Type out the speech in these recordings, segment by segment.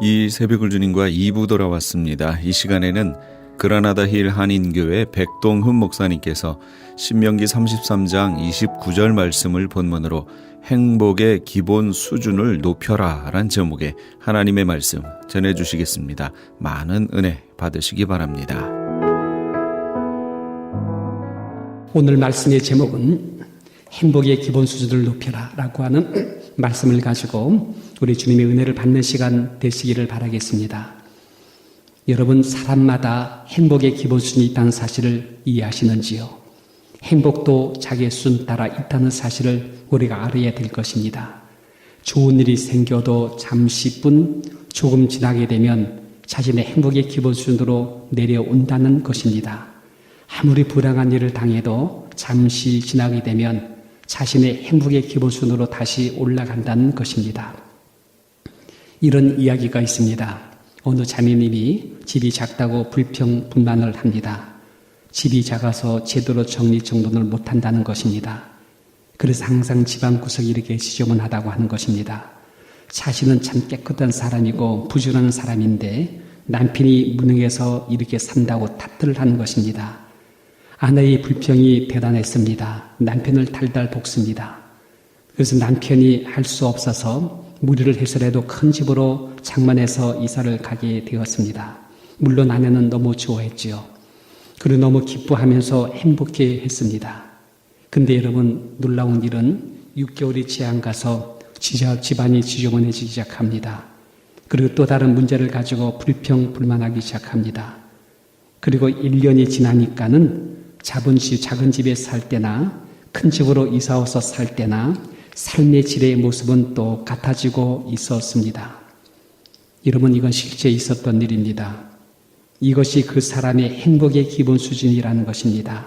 이 새벽을 주님과 2부 돌아왔습니다. 이 시간에는 그라나다 힐 한인교회 백동흠 목사님께서 신명기 33장 29절 말씀을 본문으로 행복의 기본 수준을 높여라 란 제목의 하나님의 말씀 전해주시겠습니다. 많은 은혜 받으시기 바랍니다. 오늘 말씀의 제목은 행복의 기본 수준을 높여라 라고 하는 말씀을 가지고 우리 주님의 은혜를 받는 시간 되시기를 바라겠습니다. 여러분, 사람마다 행복의 기본 수준이 있다는 사실을 이해하시는지요? 행복도 자기의 수준 따라 있다는 사실을 우리가 알아야 될 것입니다. 좋은 일이 생겨도 잠시뿐 조금 지나게 되면 자신의 행복의 기본 수준으로 내려온다는 것입니다. 아무리 불행한 일을 당해도 잠시 지나게 되면 자신의 행복의 기본 수준으로 다시 올라간다는 것입니다. 이런 이야기가 있습니다. 어느 자매님이 집이 작다고 불평불만을 합니다. 집이 작아서 제대로 정리정돈을 못한다는 것입니다. 그래서 항상 집안 구석이 이렇게 지저분하다고 하는 것입니다. 자신은 참 깨끗한 사람이고 부지런한 사람인데 남편이 무능해서 이렇게 산다고 탓을 하는 것입니다. 아내의 불평이 대단했습니다. 남편을 달달 볶습니다. 그래서 남편이 할 수 없어서 무리를 해서라도 큰 집으로 장만해서 이사를 가게 되었습니다. 물론 아내는 너무 좋아했지요. 그리고 너무 기뻐하면서 행복해 했습니다. 근데 여러분, 놀라운 일은 6개월이 채 안 가서 집안이 지저분해지기 시작합니다. 그리고 또 다른 문제를 가지고 불평불만하기 시작합니다. 그리고 1년이 지나니까는 작은 집에 살 때나 큰 집으로 이사와서 살 때나 삶의 질의 모습은 또 같아지고 있었습니다. 여러분, 이건 실제 있었던 일입니다. 이것이 그 사람의 행복의 기본 수준이라는 것입니다.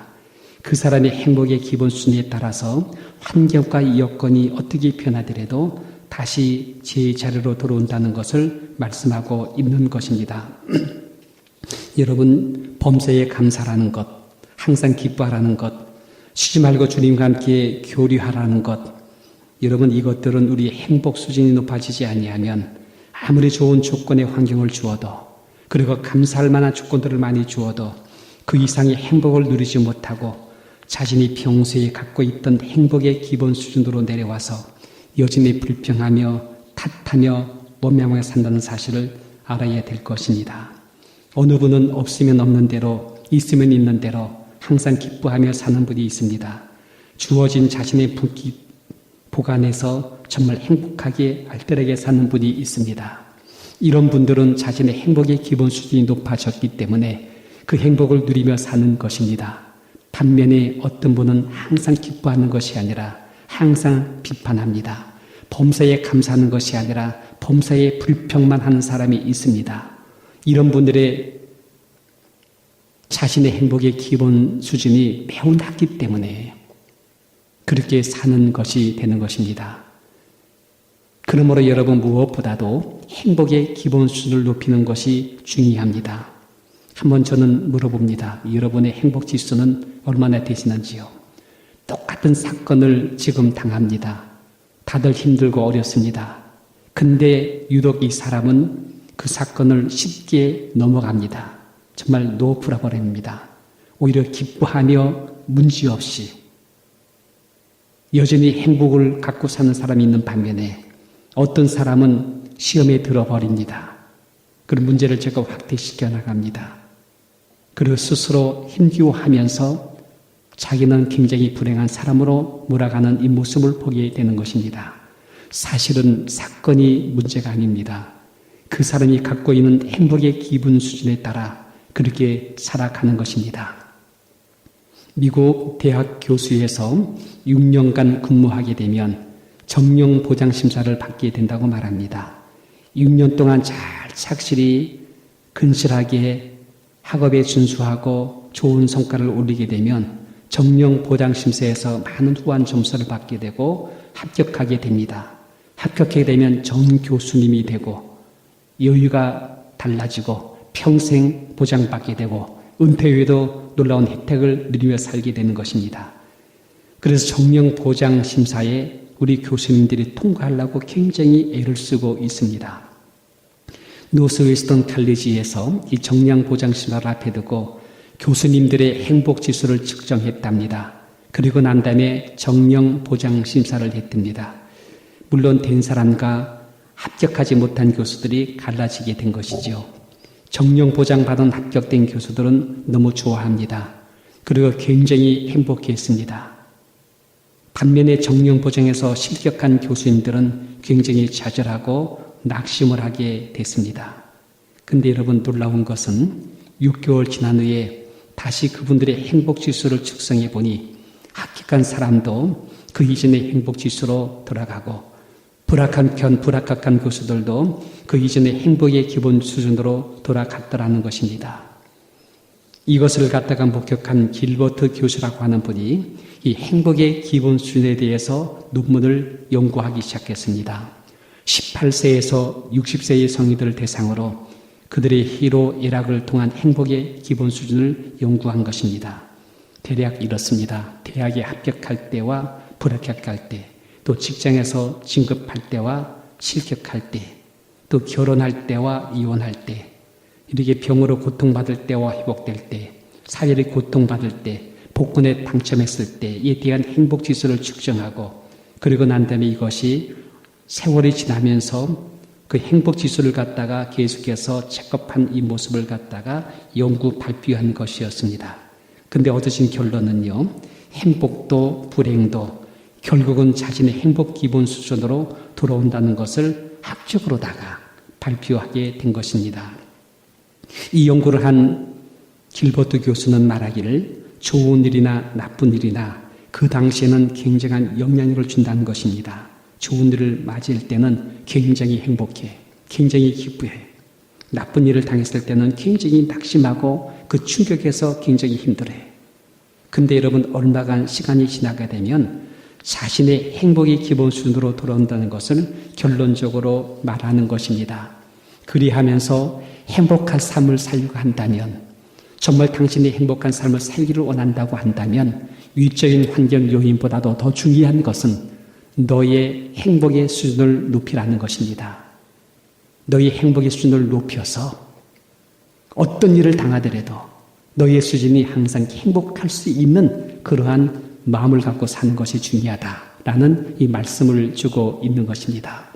그 사람의 행복의 기본 수준에 따라서 환경과 여건이 어떻게 변하더라도 다시 제자리로 들어온다는 것을 말씀하고 있는 것입니다. 여러분, 범사에 감사라는 것, 항상 기뻐하라는 것, 쉬지 말고 주님과 함께 교류하라는 것, 여러분, 이것들은 우리의 행복 수준이 높아지지 아니하면 아무리 좋은 조건의 환경을 주어도, 그리고 감사할 만한 조건들을 많이 주어도 그 이상의 행복을 누리지 못하고 자신이 평소에 갖고 있던 행복의 기본 수준으로 내려와서 여전히 불평하며 탓하며 원망하며 산다는 사실을 알아야 될 것입니다. 어느 분은 없으면 없는 대로, 있으면 있는 대로 항상 기뻐하며 사는 분이 있습니다. 주어진 자신의 보관해서 정말 행복하게 알뜰하게 사는 분이 있습니다. 이런 분들은 자신의 행복의 기본 수준이 높아졌기 때문에 그 행복을 누리며 사는 것입니다. 반면에 어떤 분은 항상 기뻐하는 것이 아니라 항상 비판합니다. 범사에 감사하는 것이 아니라 범사에 불평만 하는 사람이 있습니다. 이런 분들의 자신의 행복의 기본 수준이 매우 낮기 때문에 그렇게 사는 것이 되는 것입니다. 그러므로 여러분, 무엇보다도 행복의 기본 수준을 높이는 것이 중요합니다. 한번 저는 물어봅니다. 여러분의 행복 지수는 얼마나 되시는지요? 똑같은 사건을 지금 당합니다. 다들 힘들고 어렵습니다. 근데 유독 이 사람은 그 사건을 쉽게 넘어갑니다. 정말 노프라버립니다. 오히려 기뻐하며 문제없이 여전히 행복을 갖고 사는 사람이 있는 반면에 어떤 사람은 시험에 들어버립니다. 그런 문제를 제가 확대시켜 나갑니다. 그리고 스스로 힘겨워하면서 자기는 굉장히 불행한 사람으로 몰아가는 이 모습을 보게 되는 것입니다. 사실은 사건이 문제가 아닙니다. 그 사람이 갖고 있는 행복의 기분 수준에 따라 그렇게 살아가는 것입니다. 미국 대학 교수에서 6년간 근무하게 되면 정령 보장 심사를 받게 된다고 말합니다. 6년 동안 잘 착실히 근실하게 학업에 준수하고 좋은 성과를 올리게 되면 정령 보장 심사에서 많은 후한 점수를 받게 되고 합격하게 됩니다. 합격하게 되면 전 교수님이 되고 여유가 달라지고 평생 보장받게 되고 은퇴 후에도 놀라운 혜택을 누리며 살게 되는 것입니다. 그래서 정령 보장 심사에 우리 교수님들이 통과하려고 굉장히 애를 쓰고 있습니다. 노스웨스턴 칼리지에서 이 정량보장심사를 앞에 두고 교수님들의 행복지수를 측정했답니다. 그리고 난 다음에 정량보장심사를 했답니다. 물론 된 사람과 합격하지 못한 교수들이 갈라지게 된 것이죠. 정량보장받은 합격된 교수들은 너무 좋아합니다. 그리고 굉장히 행복했습니다. 반면에 정량보장에서 실격한 교수님들은 굉장히 좌절하고 낙심을 하게 됐습니다. 근데 여러분 놀라운 것은 6개월 지난 후에 다시 그분들의 행복지수를 측정해 보니 합격한 사람도 그 이전의 행복지수로 돌아가고 불합격한 교수들도 그 이전의 행복의 기본 수준으로 돌아갔더라는 것입니다. 이것을 갖다가 목격한 길버트 교수라고 하는 분이 이 행복의 기본 수준에 대해서 논문을 연구하기 시작했습니다. 18세에서 60세의 성인들을 대상으로 그들의 희로애락을 통한 행복의 기본 수준을 연구한 것입니다. 대략 이렇습니다. 대학에 합격할 때와 불합격할 때, 또 직장에서 진급할 때와 실격할 때, 또 결혼할 때와 이혼할 때, 이렇게 병으로 고통받을 때와 회복될 때, 사회를 고통받을 때, 복권에 당첨했을 때에 대한 행복지수를 측정하고, 그리고 난 다음에 이것이 세월이 지나면서 그 행복지수를 갖다가 계속해서 체크업한 이 모습을 갖다가 연구 발표한 것이었습니다. 근데 얻으신 결론은요, 행복도 불행도 결국은 자신의 행복 기본 수준으로 돌아온다는 것을 학적으로다가 발표하게 된 것입니다. 이 연구를 한 길버트 교수는 말하기를 좋은 일이나 나쁜 일이나 그 당시에는 굉장한 영향력을 준다는 것입니다. 좋은 일을 맞을 때는 굉장히 행복해, 굉장히 기쁘해. 나쁜 일을 당했을 때는 굉장히 낙심하고 그 충격에서 굉장히 힘들어해. 근데 여러분 얼마간 시간이 지나게 되면 자신의 행복의 기본 수준으로 돌아온다는 것을 결론적으로 말하는 것입니다. 그리하면서 행복한 삶을 살려고 한다면, 정말 당신이 행복한 삶을 살기를 원한다고 한다면 위적인 환경 요인보다도 더 중요한 것은 너의 행복의 수준을 높이라는 것입니다. 너의 행복의 수준을 높여서 어떤 일을 당하더라도 너의 수준이 항상 행복할 수 있는 그러한 마음을 갖고 사는 것이 중요하다라는 이 말씀을 주고 있는 것입니다.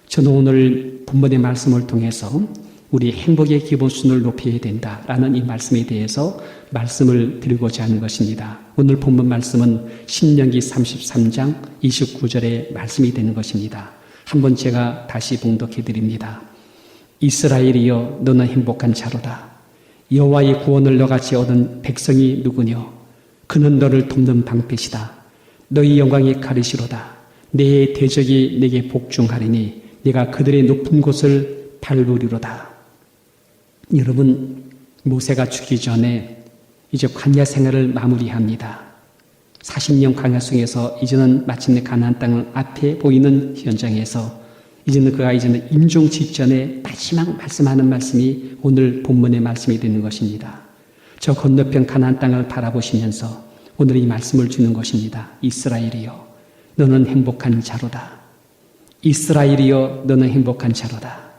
저는 오늘 본문의 말씀을 통해서 우리 행복의 기본 수준을 높여야 된다라는 이 말씀에 대해서 말씀을 드리고자 하는 것입니다. 오늘 본문 말씀은 신명기 33장 29절의 말씀이 되는 것입니다. 한번 제가 다시 봉독해 드립니다. 이스라엘이여 너는 행복한 자로다. 여호와의 구원을 너같이 얻은 백성이 누구뇨? 그는 너를 돕는 방패시다. 너희 영광의 가리시로다. 내 대적이 내게 복종하리니 네가 그들의 높은 곳을 밟으리로다. 여러분, 모세가 죽기 전에 이제 광야 생활을 마무리합니다. 40년 광야 속에서 이제는 마침내 가나안 땅을 앞에 보이는 현장에서 이제는 그가 임종 직전에 마지막 말씀하는 말씀이 오늘 본문의 말씀이 되는 것입니다. 저 건너편 가나안 땅을 바라보시면서 오늘 이 말씀을 주는 것입니다. 이스라엘이여 너는 행복한 자로다. 이스라엘이여 너는 행복한 자로다.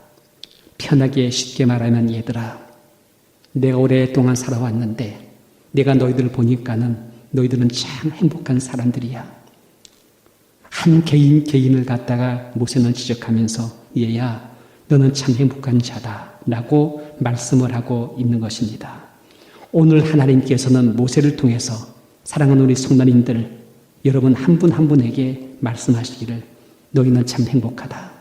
편하게 쉽게 말하면 얘들아, 내가 오랫동안 살아왔는데 내가 너희들을 보니까는 너희들은 참 행복한 사람들이야. 한 개인을 갖다가 모세는 지적하면서 얘야 너는 참 행복한 자다 라고 말씀을 하고 있는 것입니다. 오늘 하나님께서는 모세를 통해서 사랑하는 우리 성도님들 여러분 한 분 한 분에게 말씀하시기를 너희는 참 행복하다.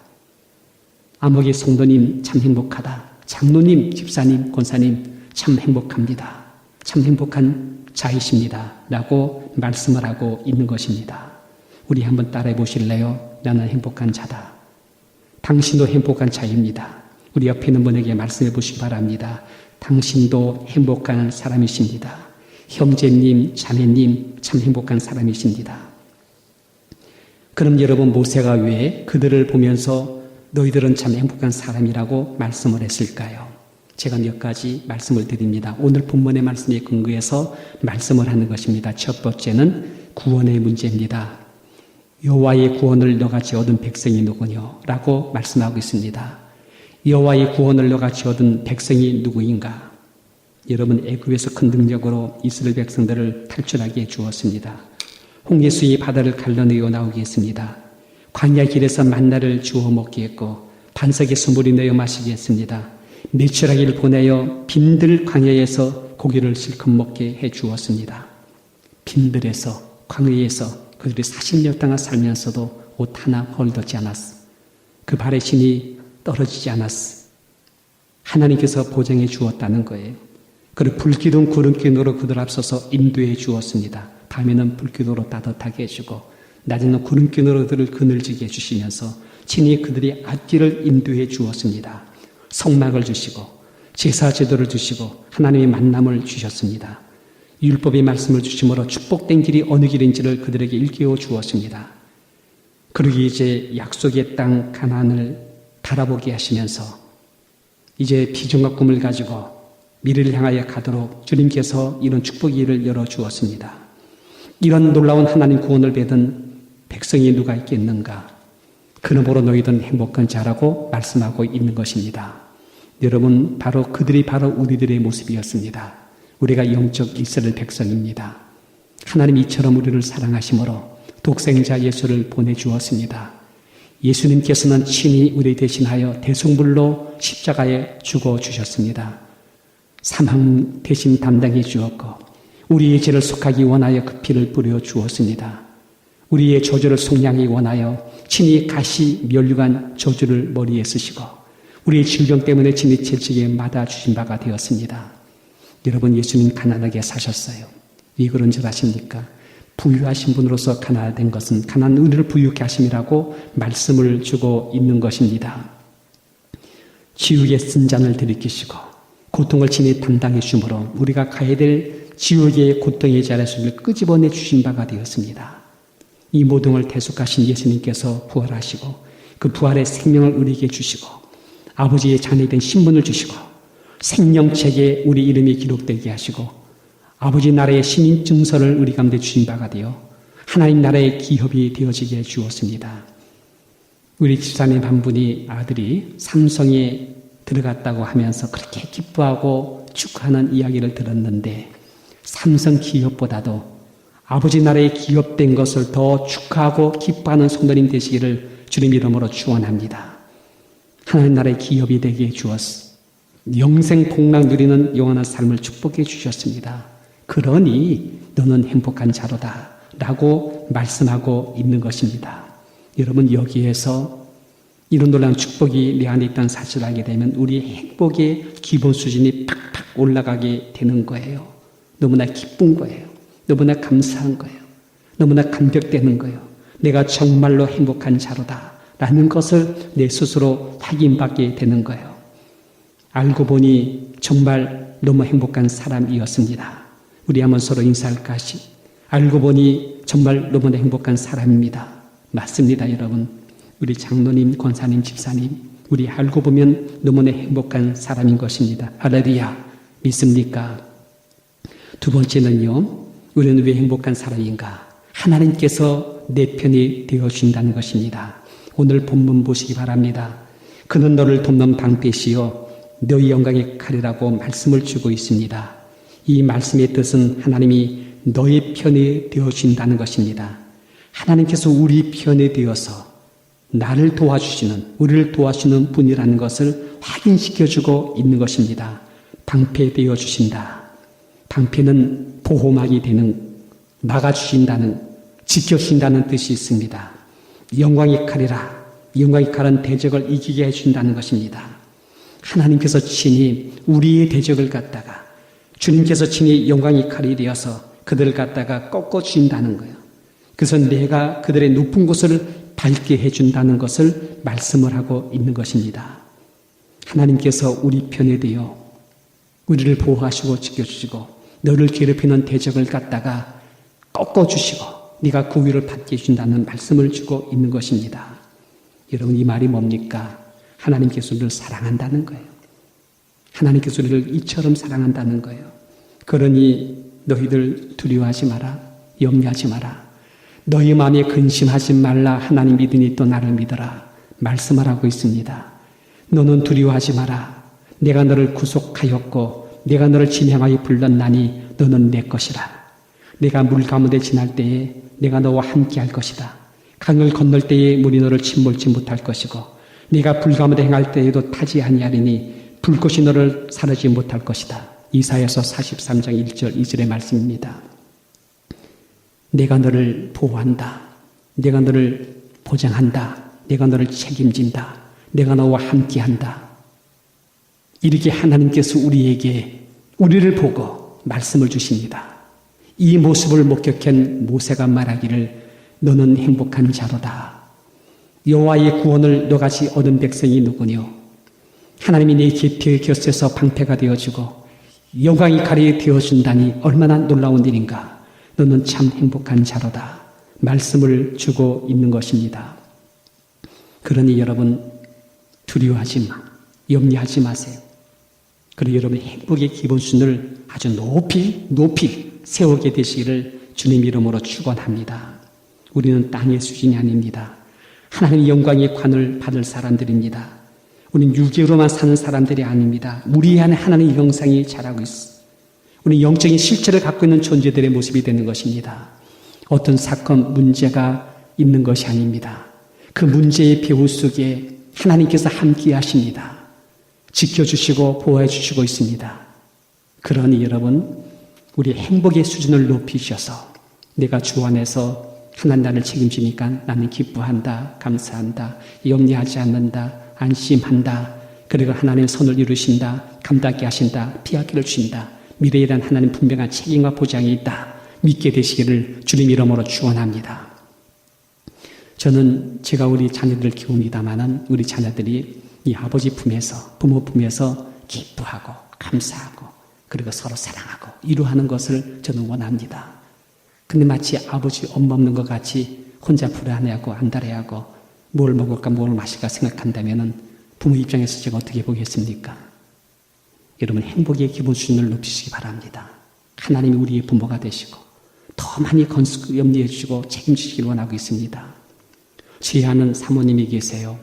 아무개 성도님 참 행복하다. 장로님, 집사님, 권사님 참 행복합니다. 참 행복한 자이십니다. 라고 말씀을 하고 있는 것입니다. 우리 한번 따라해 보실래요? 나는 행복한 자다. 당신도 행복한 자입니다. 우리 옆에 있는 분에게 말씀해 보시기 바랍니다. 당신도 행복한 사람이십니다. 형제님, 자매님 참 행복한 사람이십니다. 그럼 여러분 모세가 왜 그들을 보면서 너희들은 참 행복한 사람이라고 말씀을 했을까요? 제가 몇 가지 말씀을 드립니다. 오늘 본문의 말씀에 근거해서 말씀을 하는 것입니다. 첫 번째는 구원의 문제입니다. 여호와의 구원을 너같이 얻은 백성이 누구뇨? 라고 말씀하고 있습니다. 여호와의 구원을 너같이 얻은 백성이 누구인가? 여러분, 애굽에서 큰 능력으로 이스라엘 백성들을 탈출하게 해 주었습니다. 홍해수의 바다를 갈라내어 나오게 했습니다. 광야 길에서 만나를 주워 먹게 했고 반석에서 물이 내어 마시게 했습니다. 메추라기를 보내어 빈들 광야에서 고기를 실컷 먹게 해 주었습니다. 빈들에서 광야에서 그들이 40년 동안 살면서도 옷 하나 헐벗지 않았어. 그 발에 신이 떨어지지 않았어. 하나님께서 보장해 주었다는 거예요. 그리고 불기둥 구름기둥으로 그들 앞서서 인도해 주었습니다. 밤에는 불기둥으로 따뜻하게 해주고 낮에는 구름기둥으로 그들을 그늘지게 해주시면서 친히 그들이 앞길을 인도해 주었습니다. 성막을 주시고 제사 제도를 주시고 하나님의 만남을 주셨습니다. 율법의 말씀을 주심으로 축복된 길이 어느 길인지를 그들에게 일깨워 주었습니다. 그러고 이제 약속의 땅 가나안을 바라보게 하시면서 이제 비전과 꿈을 가지고 미래를 향하여 가도록 주님께서 이런 축복의 길을 열어주었습니다. 이런 놀라운 하나님 구원을 받은 백성이 누가 있겠는가? 그러므로 너희들은 행복한 자라고 말씀하고 있는 것입니다. 여러분, 바로 그들이 바로 우리들의 모습이었습니다. 우리가 영적 이스라엘 백성입니다. 하나님 이처럼 우리를 사랑하심으로 독생자 예수를 보내주었습니다. 예수님께서는 친히 우리 대신하여 대속물로 십자가에 죽어주셨습니다. 사망 대신 담당해 주었고 우리의 죄를 속하기 원하여 그 피를 뿌려 주었습니다. 우리의 저주를 속량하기 원하여 친히 가시 면류관 저주를 머리에 쓰시고 우리의 질병 때문에 친히 채찍에 맞아 주신 바가 되었습니다. 여러분, 예수님 가난하게 사셨어요. 왜 그런 줄 아십니까? 부유하신 분으로서 가난한 것은 가난한 우리를 부유케 하심이라고 말씀을 주고 있는 것입니다. 지옥의 쓴 잔을 들이키시고 고통을 친히 담당해 주므로 우리가 가야 될 지옥의 고통의 자리를 끄집어내 주신 바가 되었습니다. 이 모든 걸 대속하신 예수님께서 부활하시고 그 부활의 생명을 우리에게 주시고 아버지의 자녀된 신분을 주시고 생명책에 우리 이름이 기록되게 하시고 아버지 나라의 시민 증서를 우리 가운데 주신 바가 되어 하나님 나라의 기업이 되어지게 주었습니다. 우리 집사님 한 분이 아들이 삼성에 들어갔다고 하면서 그렇게 기뻐하고 축하하는 이야기를 들었는데 삼성 기업보다도 아버지 나라의 기업된 것을 더 축하하고 기뻐하는 성도님 되시기를 주님 이름으로 축원합니다. 하나님 나라의 기업이 되게 주었습니다. 영생 복락 누리는 영원한 삶을 축복해 주셨습니다. 그러니 너는 행복한 자로다 라고 말씀하고 있는 것입니다. 여러분, 여기에서 이런 놀라운 축복이 내 안에 있다는 사실을 알게 되면 우리의 행복의 기본 수준이 팍팍 올라가게 되는 거예요. 너무나 기쁜 거예요. 너무나 감사한 거예요. 너무나 감격되는 거예요. 내가 정말로 행복한 자로다 라는 것을 내 스스로 확인받게 되는 거예요. 알고 보니 정말 너무 행복한 사람이었습니다. 우리 한번 서로 인사할까 하시. 알고 보니 정말 너무나 행복한 사람입니다. 맞습니다, 여러분. 우리 장로님, 권사님, 집사님, 우리 알고 보면 너무나 행복한 사람인 것입니다. 할렐루야. 믿습니까? 두 번째는요, 우리는 왜 행복한 사람인가? 하나님께서 내 편이 되어주신다는 것입니다. 오늘 본문 보시기 바랍니다. 그는 너를 돕는 방패시요 너희 영광의 칼이라고 말씀을 주고 있습니다. 이 말씀의 뜻은 하나님이 너의 편이 되어주신다는 것입니다. 하나님께서 우리 편이 되어서 나를 도와주시는, 우리를 도와주시는 분이라는 것을 확인시켜주고 있는 것입니다. 방패 되어주신다. 방패는 보호막이 되는, 막아주신다는, 지켜주신다는 뜻이 있습니다. 영광의 칼이라, 영광의 칼은 대적을 이기게 해준다는 것입니다. 하나님께서 친히 우리의 대적을 갖다가 주님께서 친히 영광의 칼이 되어서 그들을 갖다가 꺾어주신다는 거예요. 그래서 내가 그들의 높은 곳을 밟게 해준다는 것을 말씀을 하고 있는 것입니다. 하나님께서 우리 편에 되어 우리를 보호하시고 지켜주시고 너를 괴롭히는 대적을 갖다가 꺾어주시고 네가 구위를 받게 해준다는 말씀을 주고 있는 것입니다. 여러분, 이 말이 뭡니까? 하나님께서 우리를 사랑한다는 거예요. 하나님께서 우리를 이처럼 사랑한다는 거예요. 그러니 너희들 두려워하지 마라. 염려하지 마라. 너희 마음에 근심하지 말라. 하나님 믿으니 또 나를 믿어라. 말씀을 하고 있습니다. 너는 두려워하지 마라. 내가 너를 구속하였고 내가 너를 진행하여 불렀나니 너는 내 것이라. 내가 물 가운데 지날 때에 내가 너와 함께 할 것이다. 강을 건널 때에 물이 너를 침몰지 못할 것이고 네가 불 가운데 행할 때에도 타지 아니하리니 불꽃이 너를 사르지 못할 것이다. 이사야서 43장 1절 2절의 말씀입니다. 내가 너를 보호한다. 내가 너를 보장한다. 내가 너를 책임진다. 내가 너와 함께한다. 이렇게 하나님께서 우리를 보고 말씀을 주십니다. 이 모습을 목격한 모세가 말하기를 너는 행복한 자로다. 여호와의 구원을 너같이 얻은 백성이 누구뇨? 하나님이 네 곁에서 방패가 되어주고 영광이 가리 되어준다니 얼마나 놀라운 일인가. 너는 참 행복한 자로다. 말씀을 주고 있는 것입니다. 그러니 여러분 두려워하지 마. 염려하지 마세요. 그리고 여러분 행복의 기본순을 아주 높이 세우게 되시기를 주님 이름으로 축원합니다. 우리는 땅의 수준이 아닙니다. 하나님의 영광의 관을 받을 사람들입니다. 우리는 유괴로만 사는 사람들이 아닙니다. 우리 안에 하나님의 영상이 자라고 있어. 우리는 영적인 실체를 갖고 있는 존재들의 모습이 되는 것입니다. 어떤 사건, 문제가 있는 것이 아닙니다. 그 문제의 배후 속에 하나님께서 함께 하십니다. 지켜주시고 보호해 주시고 있습니다. 그러니 여러분 우리 행복의 수준을 높이셔서 내가 주 안에서 하나님 나를 책임지니까 나는 기뻐한다, 감사한다, 염려하지 않는다, 안심한다. 그리고 하나님의 손을 이루신다, 감당하게 하신다, 피하기를 주신다. 미래에 대한 하나님 분명한 책임과 보장이 있다. 믿게 되시기를 주님 이름으로 축원합니다. 저는 제가 우리 자녀들을 키웁니다마는 우리 자녀들이 이 아버지 품에서 부모 품에서 기뻐하고 감사하고 그리고 서로 사랑하고 이루하는 것을 저는 원합니다. 근데 마치 아버지 엄마 없는 것 같이 혼자 불안해하고 안달해하고 뭘 먹을까 뭘 마실까 생각한다면 부모 입장에서 제가 어떻게 보겠습니까? 여러분 행복의 기본 수준을 높이시기 바랍니다. 하나님이 우리의 부모가 되시고 더 많이 염려해 주시고 책임지시길 원하고 있습니다. 제 아는 사모님이 계세요.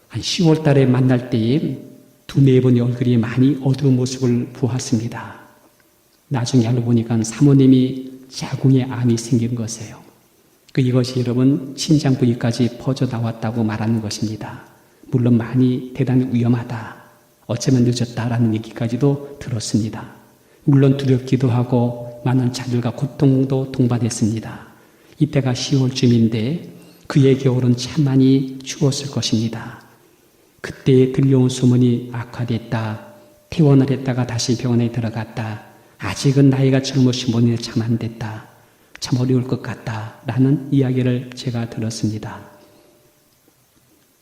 한 10월 달에 만날 때에 2-4번의 얼굴이 많이 어두운 모습을 보았습니다. 나중에 알고 보니까 사모님이 자궁에 암이 생긴 것이에요. 이것이 여러분 신장 부위까지 퍼져 나왔다고 말하는 것입니다. 물론 많이 대단히 위험하다. 어쩌면 늦었다라는 얘기까지도 들었습니다. 물론 두렵기도 하고 많은 자들과 고통도 동반했습니다. 이때가 10월쯤인데 그의 겨울은 참 많이 추웠을 것입니다. 그때 들려온 소문이 악화됐다. 퇴원을 했다가 다시 병원에 들어갔다. 아직은 나이가 젊으신 분이 참 안 됐다. 참 어려울 것 같다. 라는 이야기를 제가 들었습니다.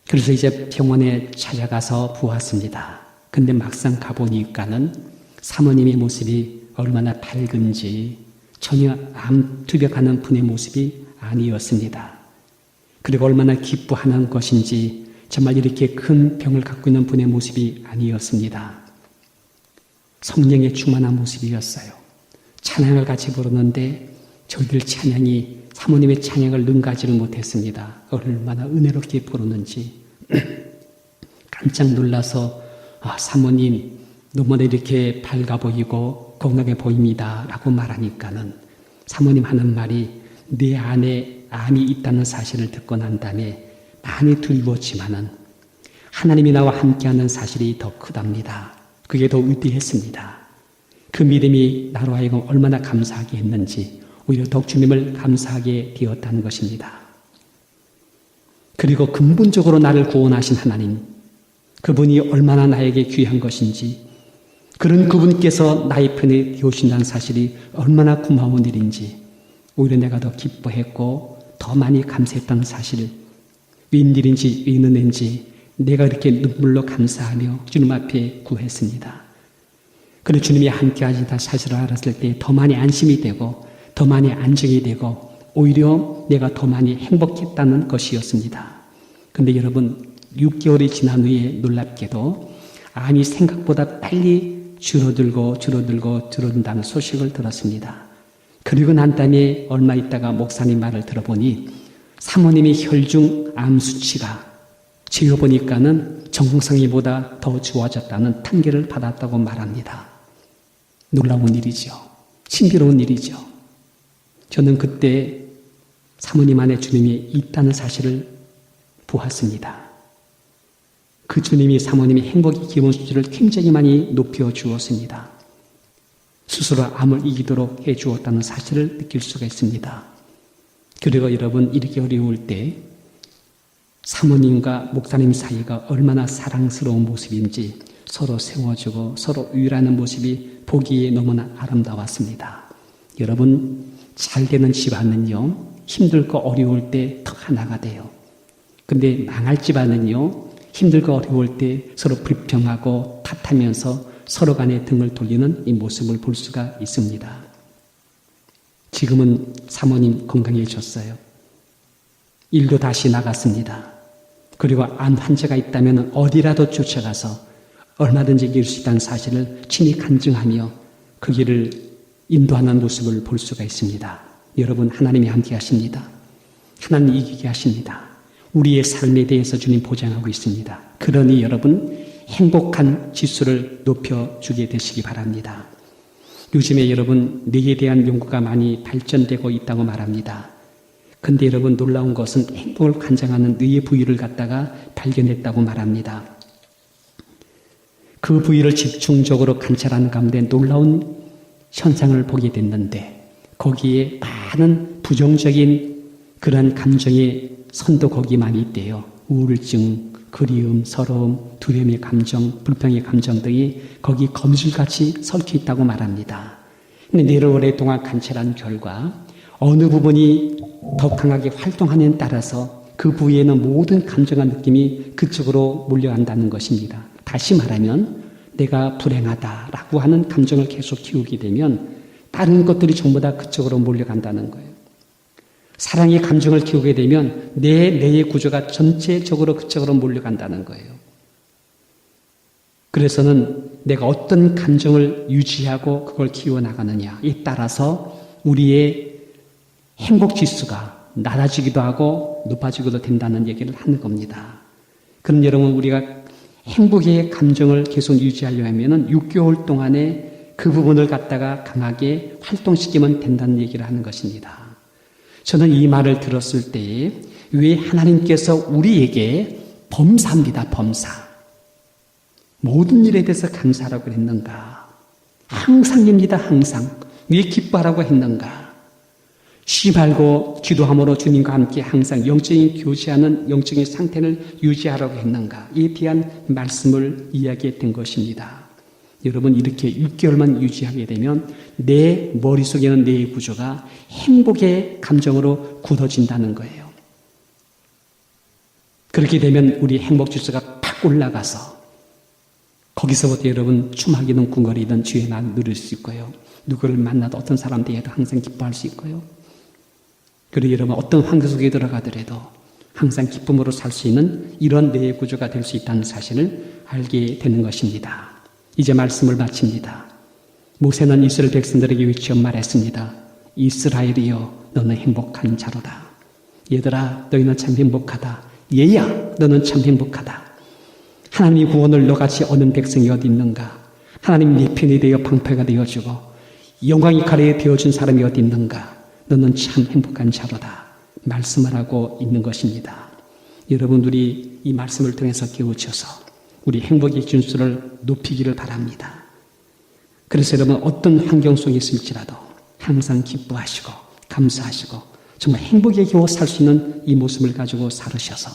그래서 이제 병원에 찾아가서 보았습니다. 근데 막상 가보니까는 사모님의 모습이 얼마나 밝은지 전혀 암투병하는 분의 모습이 아니었습니다. 그리고 얼마나 기뻐하는 것인지 정말 이렇게 큰 병을 갖고 있는 분의 모습이 아니었습니다. 성령의 충만한 모습이었어요. 찬양을 같이 부르는데 저희들 찬양이 사모님의 찬양을 능가하지를 못했습니다. 얼마나 은혜롭게 부르는지 깜짝 놀라서 사모님 너무나 이렇게 밝아 보이고 건강해 보입니다 라고 말하니까는 사모님 하는 말이 내 안에 암이 있다는 사실을 듣고 난 다음에 많이 두려웠지만은 하나님이 나와 함께하는 사실이 더 크답니다. 그게 더 위대했습니다. 그 믿음이 나로 하여금 얼마나 감사하게 했는지 오히려 더욱 주님을 감사하게 되었다는 것입니다. 그리고 근본적으로 나를 구원하신 하나님, 그분이 얼마나 나에게 귀한 것인지, 그런 그분께서 나의 편에 되어주신다는 사실이 얼마나 고마운 일인지 오히려 내가 더 기뻐했고 더 많이 감사했다는 사실, 웬일인지 왜 있는 애인지 내가 이렇게 눈물로 감사하며 주님 앞에 구했습니다. 그리고 주님이 함께 하신다는 사실을 알았을 때 더 많이 안심이 되고 더 많이 안정이 되고 오히려 내가 더 많이 행복했다는 것이었습니다. 그런데 여러분 6개월이 지난 후에 놀랍게도 암이 생각보다 빨리 줄어든다는 소식을 들었습니다. 그리고 난 다음에 얼마 있다가 목사님 말을 들어보니 사모님의 혈중 암 수치가 재어보니까는 정상이보다 더 좋아졌다는 판결을 받았다고 말합니다. 놀라운 일이죠. 신비로운 일이죠. 저는 그때 사모님 안에 주님이 있다는 사실을 보았습니다. 그 주님이 사모님의 행복의 기본 수준을 굉장히 많이 높여 주었습니다. 스스로 암을 이기도록 해 주었다는 사실을 느낄 수가 있습니다. 그리고 여러분, 이렇게 어려울 때 사모님과 목사님 사이가 얼마나 사랑스러운 모습인지 서로 세워주고 서로 위로하는 모습이 보기에 너무나 아름다웠습니다. 여러분, 잘 되는 집안은요, 힘들고 어려울 때 더 하나가 돼요. 근데 망할 집안은요, 힘들고 어려울 때 서로 불평하고 탓하면서 서로 간에 등을 돌리는 이 모습을 볼 수가 있습니다. 지금은 사모님 건강해졌어요. 일도 다시 나갔습니다. 그리고 암 환자가 있다면 어디라도 쫓아가서 얼마든지 이길 수 있다는 사실을 친히 간증하며 그 길을 인도하는 모습을 볼 수가 있습니다. 여러분, 하나님이 함께 하십니다. 하나님 이기게 하십니다. 우리의 삶에 대해서 주님 보장하고 있습니다. 그러니 여러분, 행복한 지수를 높여주게 되시기 바랍니다. 요즘에 여러분, 뇌에 대한 연구가 많이 발전되고 있다고 말합니다. 근데 여러분, 놀라운 것은 행복을 관장하는 뇌의 부위를 갖다가 발견했다고 말합니다. 그 부위를 집중적으로 관찰하는 가운데 놀라운 현상을 보게 됐는데 거기에 많은 부정적인 그런 감정의 선도 거기 많이 있대요. 우울증, 그리움, 서러움, 두려움의 감정, 불평의 감정 등이 거기 거미줄같이 섞여 있다고 말합니다. 근데 뇌를 오랫동안 관찰한 결과 어느 부분이 더 강하게 활동하느냐에 따라서 그 부위에는 모든 감정과 느낌이 그쪽으로 몰려간다는 것입니다. 다시 말하면 내가 불행하다라고 하는 감정을 계속 키우게 되면 다른 것들이 전부 다 그쪽으로 몰려간다는 거예요. 사랑의 감정을 키우게 되면 내 뇌의 구조가 전체적으로 그쪽으로 몰려간다는 거예요. 그래서는 내가 어떤 감정을 유지하고 그걸 키워나가느냐에 따라서 우리의 행복지수가 낮아지기도 하고 높아지기도 된다는 얘기를 하는 겁니다. 그럼 여러분, 우리가 행복의 감정을 계속 유지하려 하면은 6개월 동안에 그 부분을 갖다가 강하게 활동시키면 된다는 얘기를 하는 것입니다. 저는 이 말을 들었을 때에 왜 하나님께서 우리에게 범사입니다. 범사. 모든 일에 대해서 감사하라고 했는가? 항상입니다. 항상. 왜 기뻐하라고 했는가? 쉬지 말고 기도함으로 주님과 함께 항상 영적인 교제하는 영적인 상태를 유지하라고 했는가? 이에 대한 말씀을 이야기했던 것입니다. 여러분, 이렇게 6개월만 유지하게 되면 내 머릿속에는 내 구조가 행복의 감정으로 굳어진다는 거예요. 그렇게 되면 우리 행복지수가 팍 올라가서 거기서부터 여러분 춤하기든 궁궐이든 주의 날 누릴 수 있고요. 누구를 만나도 어떤 사람 대해도 항상 기뻐할 수 있고요. 그리고 여러분, 어떤 환경 속에 들어가더라도 항상 기쁨으로 살 수 있는 이런 뇌의 구조가 될 수 있다는 사실을 알게 되는 것입니다. 이제 말씀을 마칩니다. 모세는 이스라엘 백성들에게 외쳐 말했습니다. 이스라엘이여, 너는 행복한 자로다. 얘들아, 너희는 참 행복하다. 얘야, 너는 참 행복하다. 하나님의 구원을 너같이 얻는 백성이 어디 있는가? 하나님 네 편이 되어 방패가 되어주고 영광의 칼에 되어준 사람이 어디 있는가? 너는 참 행복한 자로다. 말씀을 하고 있는 것입니다. 여러분들이 이 말씀을 통해서 깨우쳐서 우리 행복의 준수를 높이기를 바랍니다. 그래서 여러분, 어떤 환경 속에 있을지라도 항상 기뻐하시고 감사하시고 정말 행복에 겨워 살 수 있는 이 모습을 가지고 살으셔서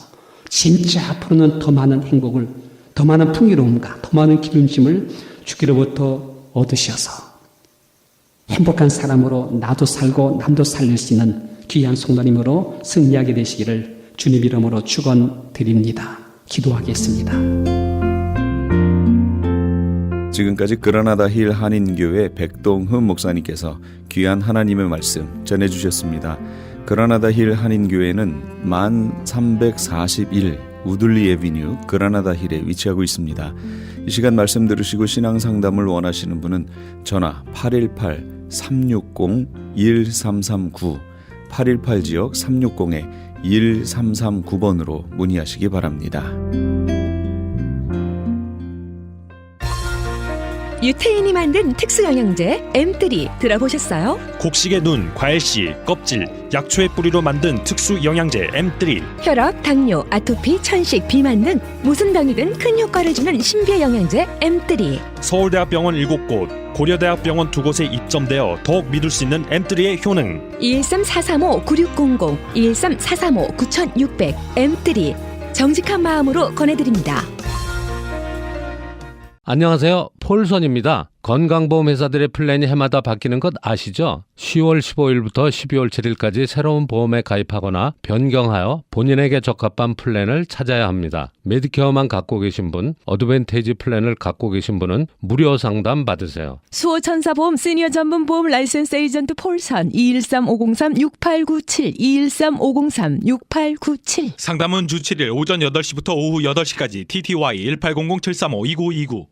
진짜 앞으로는 더 많은 행복을, 더 많은 풍요로움과 더 많은 기쁨심을 주기로부터 얻으셔서 행복한 사람으로 나도 살고 남도 살릴 수 있는 귀한 성도님으로 승리하게 되시기를 주님 이름으로 축원드립니다. 기도하겠습니다. 지금까지 그라나다 힐 한인교회 백동흠 목사님께서 귀한 하나님의 말씀 전해주셨습니다. 그라나다 힐 한인교회는 1341 우들리 에비뉴 그라나다 힐에 위치하고 있습니다. 이 시간 말씀 들으시고 신앙 상담을 원하시는 분은 전화 818-360-1339 818 지역 360에 1339번으로 문의하시기 바랍니다. 유태인이 만든 특수영양제 M3 들어보셨어요? 곡식의 눈, 과일씨, 껍질, 약초의 뿌리로 만든 특수 영양제 M3. 혈압, 당뇨, 아토피, 천식, 비만 등 무슨 병이든 큰 효과를 주는 신비의 영양제 M3. 서울대학병원 7곳, 고려대학병원 2곳에 입점되어 더욱 믿을 수 있는 M3의 효능. 213-435-9600, 213-435-9600 M3 정직한 마음으로 권해드립니다. 안녕하세요. 폴선입니다. 건강보험 회사들의 플랜이 해마다 바뀌는 것 아시죠? 10월 15일부터 12월 7일까지 새로운 보험에 가입하거나 변경하여 본인에게 적합한 플랜을 찾아야 합니다. 메디케어만 갖고 계신 분, 어드밴티지 플랜을 갖고 계신 분은 무료 상담 받으세요. 수호천사보험 시니어 전문 보험 라이센스 에이전트 폴선 213-503-6897, 213-503-6897. 상담은 주 7일 오전 8시부터 오후 8시까지 TTY 1800-735-2929.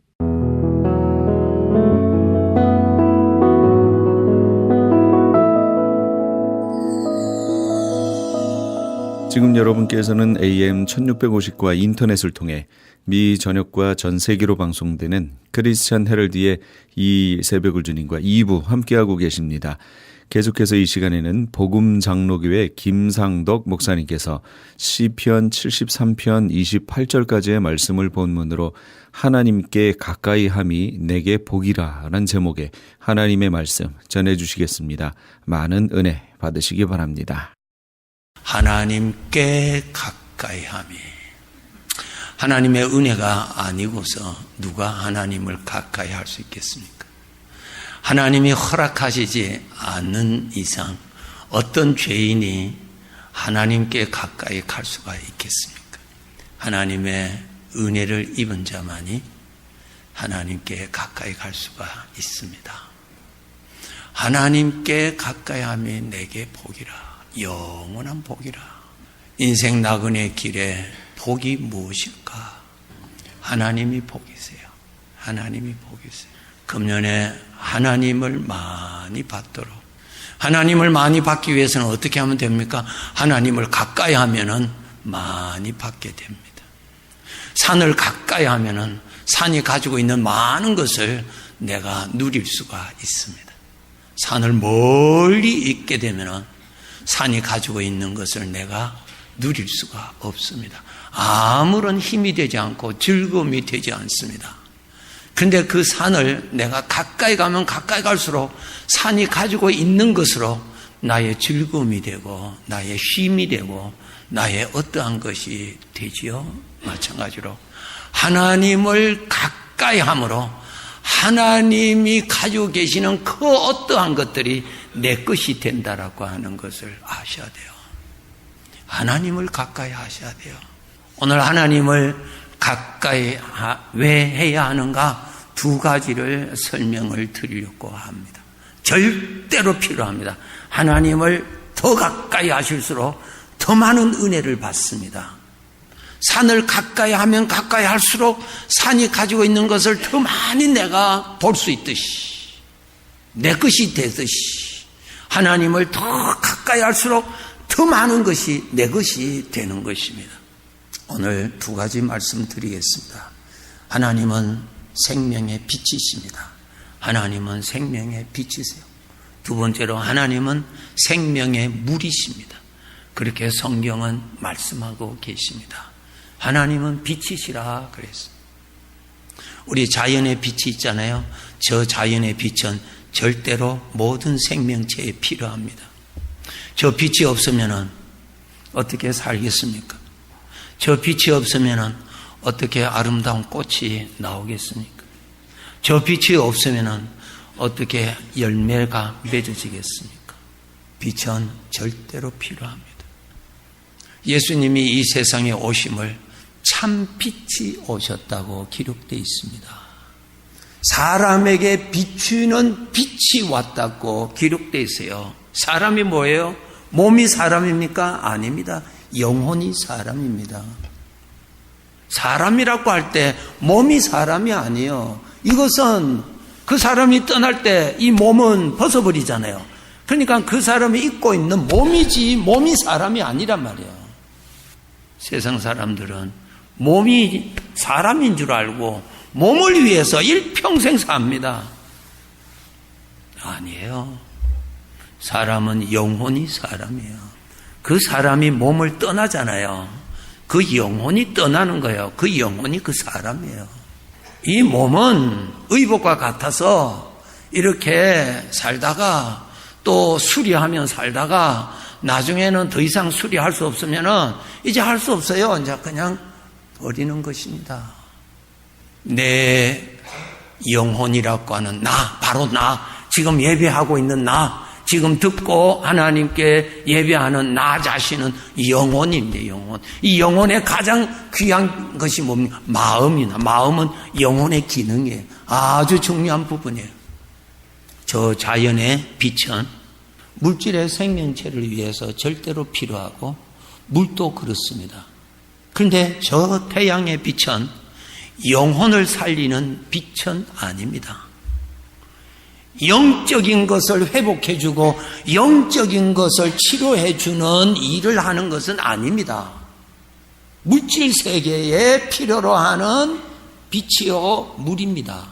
지금 여러분께서는 AM 1650과 인터넷을 통해 미 전역과 전 세계로 방송되는 크리스찬 헤럴드의 이 새벽을 주님과 2부 함께하고 계십니다. 계속해서 이 시간에는 복음장로교회 김상덕 목사님께서 시편 73편 28절까지의 말씀을 본문으로 하나님께 가까이함이 내게 복이라 라는 제목의 하나님의 말씀 전해주시겠습니다. 많은 은혜 받으시기 바랍니다. 하나님께 가까이함이, 하나님의 은혜가 아니고서 누가 하나님을 가까이 할 수 있겠습니까? 하나님이 허락하시지 않는 이상 어떤 죄인이 하나님께 가까이 갈 수가 있겠습니까? 하나님의 은혜를 입은 자만이 하나님께 가까이 갈 수가 있습니다. 하나님께 가까이함이 내게 복이라, 영원한 복이라. 인생 나그네 길에 복이 무엇일까? 하나님이 복이세요. 하나님이 복이세요. 금년에 하나님을 많이 받도록, 하나님을 많이 받기 위해서는 어떻게 하면 됩니까? 하나님을 가까이 하면은 많이 받게 됩니다. 산을 가까이 하면은 산이 가지고 있는 많은 것을 내가 누릴 수가 있습니다. 산을 멀리 있게 되면은 산이 가지고 있는 것을 내가 누릴 수가 없습니다. 아무런 힘이 되지 않고 즐거움이 되지 않습니다. 그런데 그 산을 내가 가까이 가면 가까이 갈수록 산이 가지고 있는 것으로 나의 즐거움이 되고 나의 쉼이 되고 나의 어떠한 것이 되지요. 마찬가지로 하나님을 가까이 함으로 하나님이 가지고 계시는 그 어떠한 것들이 내 것이 된다라고 하는 것을 아셔야 돼요. 하나님을 가까이 하셔야 돼요. 오늘 하나님을 가까이 왜 해야 하는가? 두 가지를 설명을 드리려고 합니다. 절대로 필요합니다. 하나님을 더 가까이 하실수록 더 많은 은혜를 받습니다. 산을 가까이 하면 가까이 할수록 산이 가지고 있는 것을 더 많이 내가 볼 수 있듯이, 내 것이 되듯이, 하나님을 더 가까이 할수록 더 많은 것이 내 것이 되는 것입니다. 오늘 두 가지 말씀드리겠습니다. 하나님은 생명의 빛이십니다. 하나님은 생명의 빛이세요. 두 번째로 하나님은 생명의 물이십니다. 그렇게 성경은 말씀하고 계십니다. 하나님은 빛이시라 그랬어요. 우리 자연의 빛이 있잖아요. 저 자연의 빛은 절대로 모든 생명체에 필요합니다. 저 빛이 없으면 어떻게 살겠습니까? 저 빛이 없으면 어떻게 아름다운 꽃이 나오겠습니까? 저 빛이 없으면 어떻게 열매가 맺어지겠습니까? 빛은 절대로 필요합니다. 예수님이 이 세상에 오심을 참 빛이 오셨다고 기록되어 있습니다. 사람에게 비추는 빛이 왔다고 기록되어 있어요. 사람이 뭐예요? 몸이 사람입니까? 아닙니다. 영혼이 사람입니다. 사람이라고 할 때 몸이 사람이 아니에요. 이것은 그 사람이 떠날 때 이 몸은 벗어버리잖아요. 그러니까 그 사람이 입고 있는 몸이지 몸이 사람이 아니란 말이에요. 세상 사람들은 몸이 사람인 줄 알고 몸을 위해서 일평생 삽니다. 아니에요. 사람은 영혼이 사람이에요. 그 사람이 몸을 떠나잖아요. 그 영혼이 떠나는 거예요. 그 영혼이 그 사람이에요. 이 몸은 의복과 같아서 이렇게 살다가 또 수리하면 살다가 나중에는 더 이상 수리할 수 없으면은 이제 할 수 없어요. 이제 그냥 버리는 것입니다. 내 영혼이라고 하는 나, 바로 나, 지금 예배하고 있는 나, 지금 듣고 하나님께 예배하는 나 자신은 영혼입니다. 영혼. 이 영혼의 가장 귀한 것이 뭡니까? 마음이나 마음은 영혼의 기능이에요. 아주 중요한 부분이에요. 저 자연의 빛은 물질의 생명체를 위해서 절대로 필요하고 물도 그렇습니다. 그런데 저 태양의 빛은 영혼을 살리는 빛은 아닙니다. 영적인 것을 회복해주고 영적인 것을 치료해주는 일을 하는 것은 아닙니다. 물질 세계에 필요로 하는 빛이요 물입니다.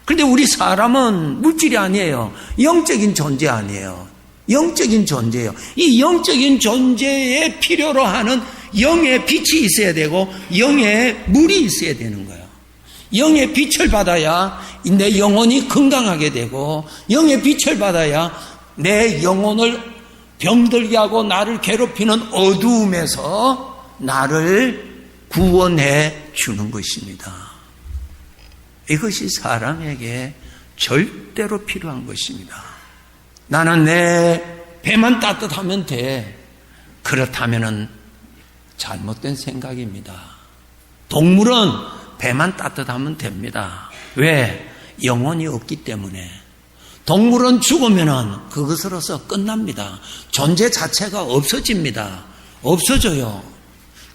그런데 우리 사람은 물질이 아니에요. 영적인 존재 아니에요. 영적인 존재예요. 이 영적인 존재에 필요로 하는 영의 빛이 있어야 되고 영의 물이 있어야 되는 거예요. 영의 빛을 받아야 내 영혼이 건강하게 되고 영의 빛을 받아야 내 영혼을 병들게 하고 나를 괴롭히는 어두움에서 나를 구원해 주는 것입니다. 이것이 사람에게 절대로 필요한 것입니다. 나는 내 배만 따뜻하면 돼. 그렇다면은 잘못된 생각입니다. 동물은 배만 따뜻하면 됩니다. 왜? 영혼이 없기 때문에. 동물은 죽으면은 그것으로서 끝납니다. 존재 자체가 없어집니다. 없어져요.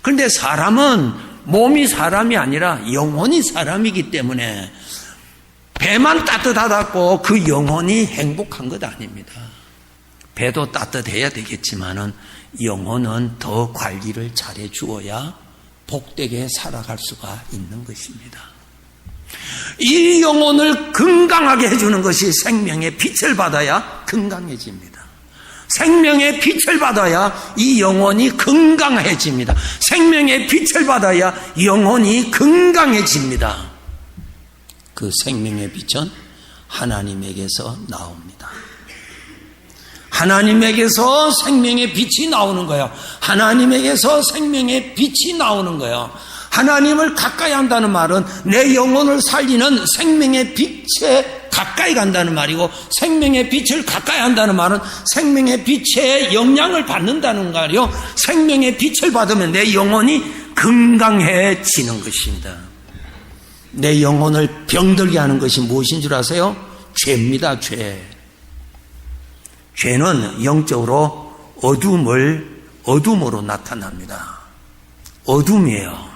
그런데 사람은 몸이 사람이 아니라 영혼이 사람이기 때문에 배만 따뜻하다고 그 영혼이 행복한 것 아닙니다. 배도 따뜻해야 되겠지만은 영혼은 더 관리를 잘해 주어야 복되게 살아갈 수가 있는 것입니다. 이 영혼을 건강하게 해주는 것이 생명의 빛을 받아야 건강해집니다. 생명의 빛을 받아야 이 영혼이 건강해집니다. 생명의 빛을 받아야 영혼이 건강해집니다. 그 생명의 빛은 하나님에게서 나옵니다. 하나님에게서 생명의 빛이 나오는 거예요. 하나님에게서 생명의 빛이 나오는 거예요. 하나님을 가까이 한다는 말은 내 영혼을 살리는 생명의 빛에 가까이 간다는 말이고, 생명의 빛을 가까이 한다는 말은 생명의 빛의 영향을 받는다는 말이요. 생명의 빛을 받으면 내 영혼이 건강해지는 것입니다. 내 영혼을 병들게 하는 것이 무엇인 줄 아세요? 죄입니다. 죄. 죄는 영적으로 어둠으로 나타납니다. 어둠이에요.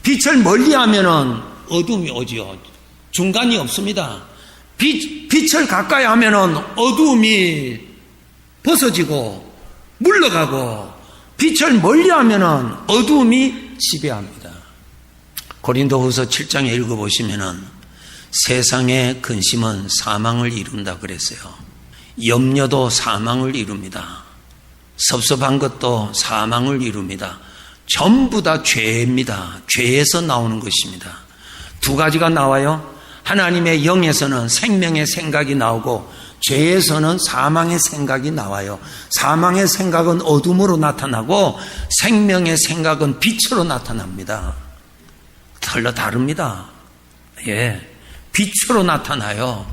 빛을 멀리하면은 어둠이 오지요. 중간이 없습니다. 빛을 가까이 하면은 어둠이 벗어지고 물러가고, 빛을 멀리하면은 어둠이 지배합니다. 고린도후서 7장에 읽어보시면은 세상의 근심은 사망을 이룬다 그랬어요. 염려도 사망을 이룹니다. 섭섭한 것도 사망을 이룹니다. 전부 다 죄입니다. 죄에서 나오는 것입니다. 두 가지가 나와요. 하나님의 영에서는 생명의 생각이 나오고, 죄에서는 사망의 생각이 나와요. 사망의 생각은 어둠으로 나타나고 생명의 생각은 빛으로 나타납니다. 틀려 다릅니다. 예, 빛으로 나타나요.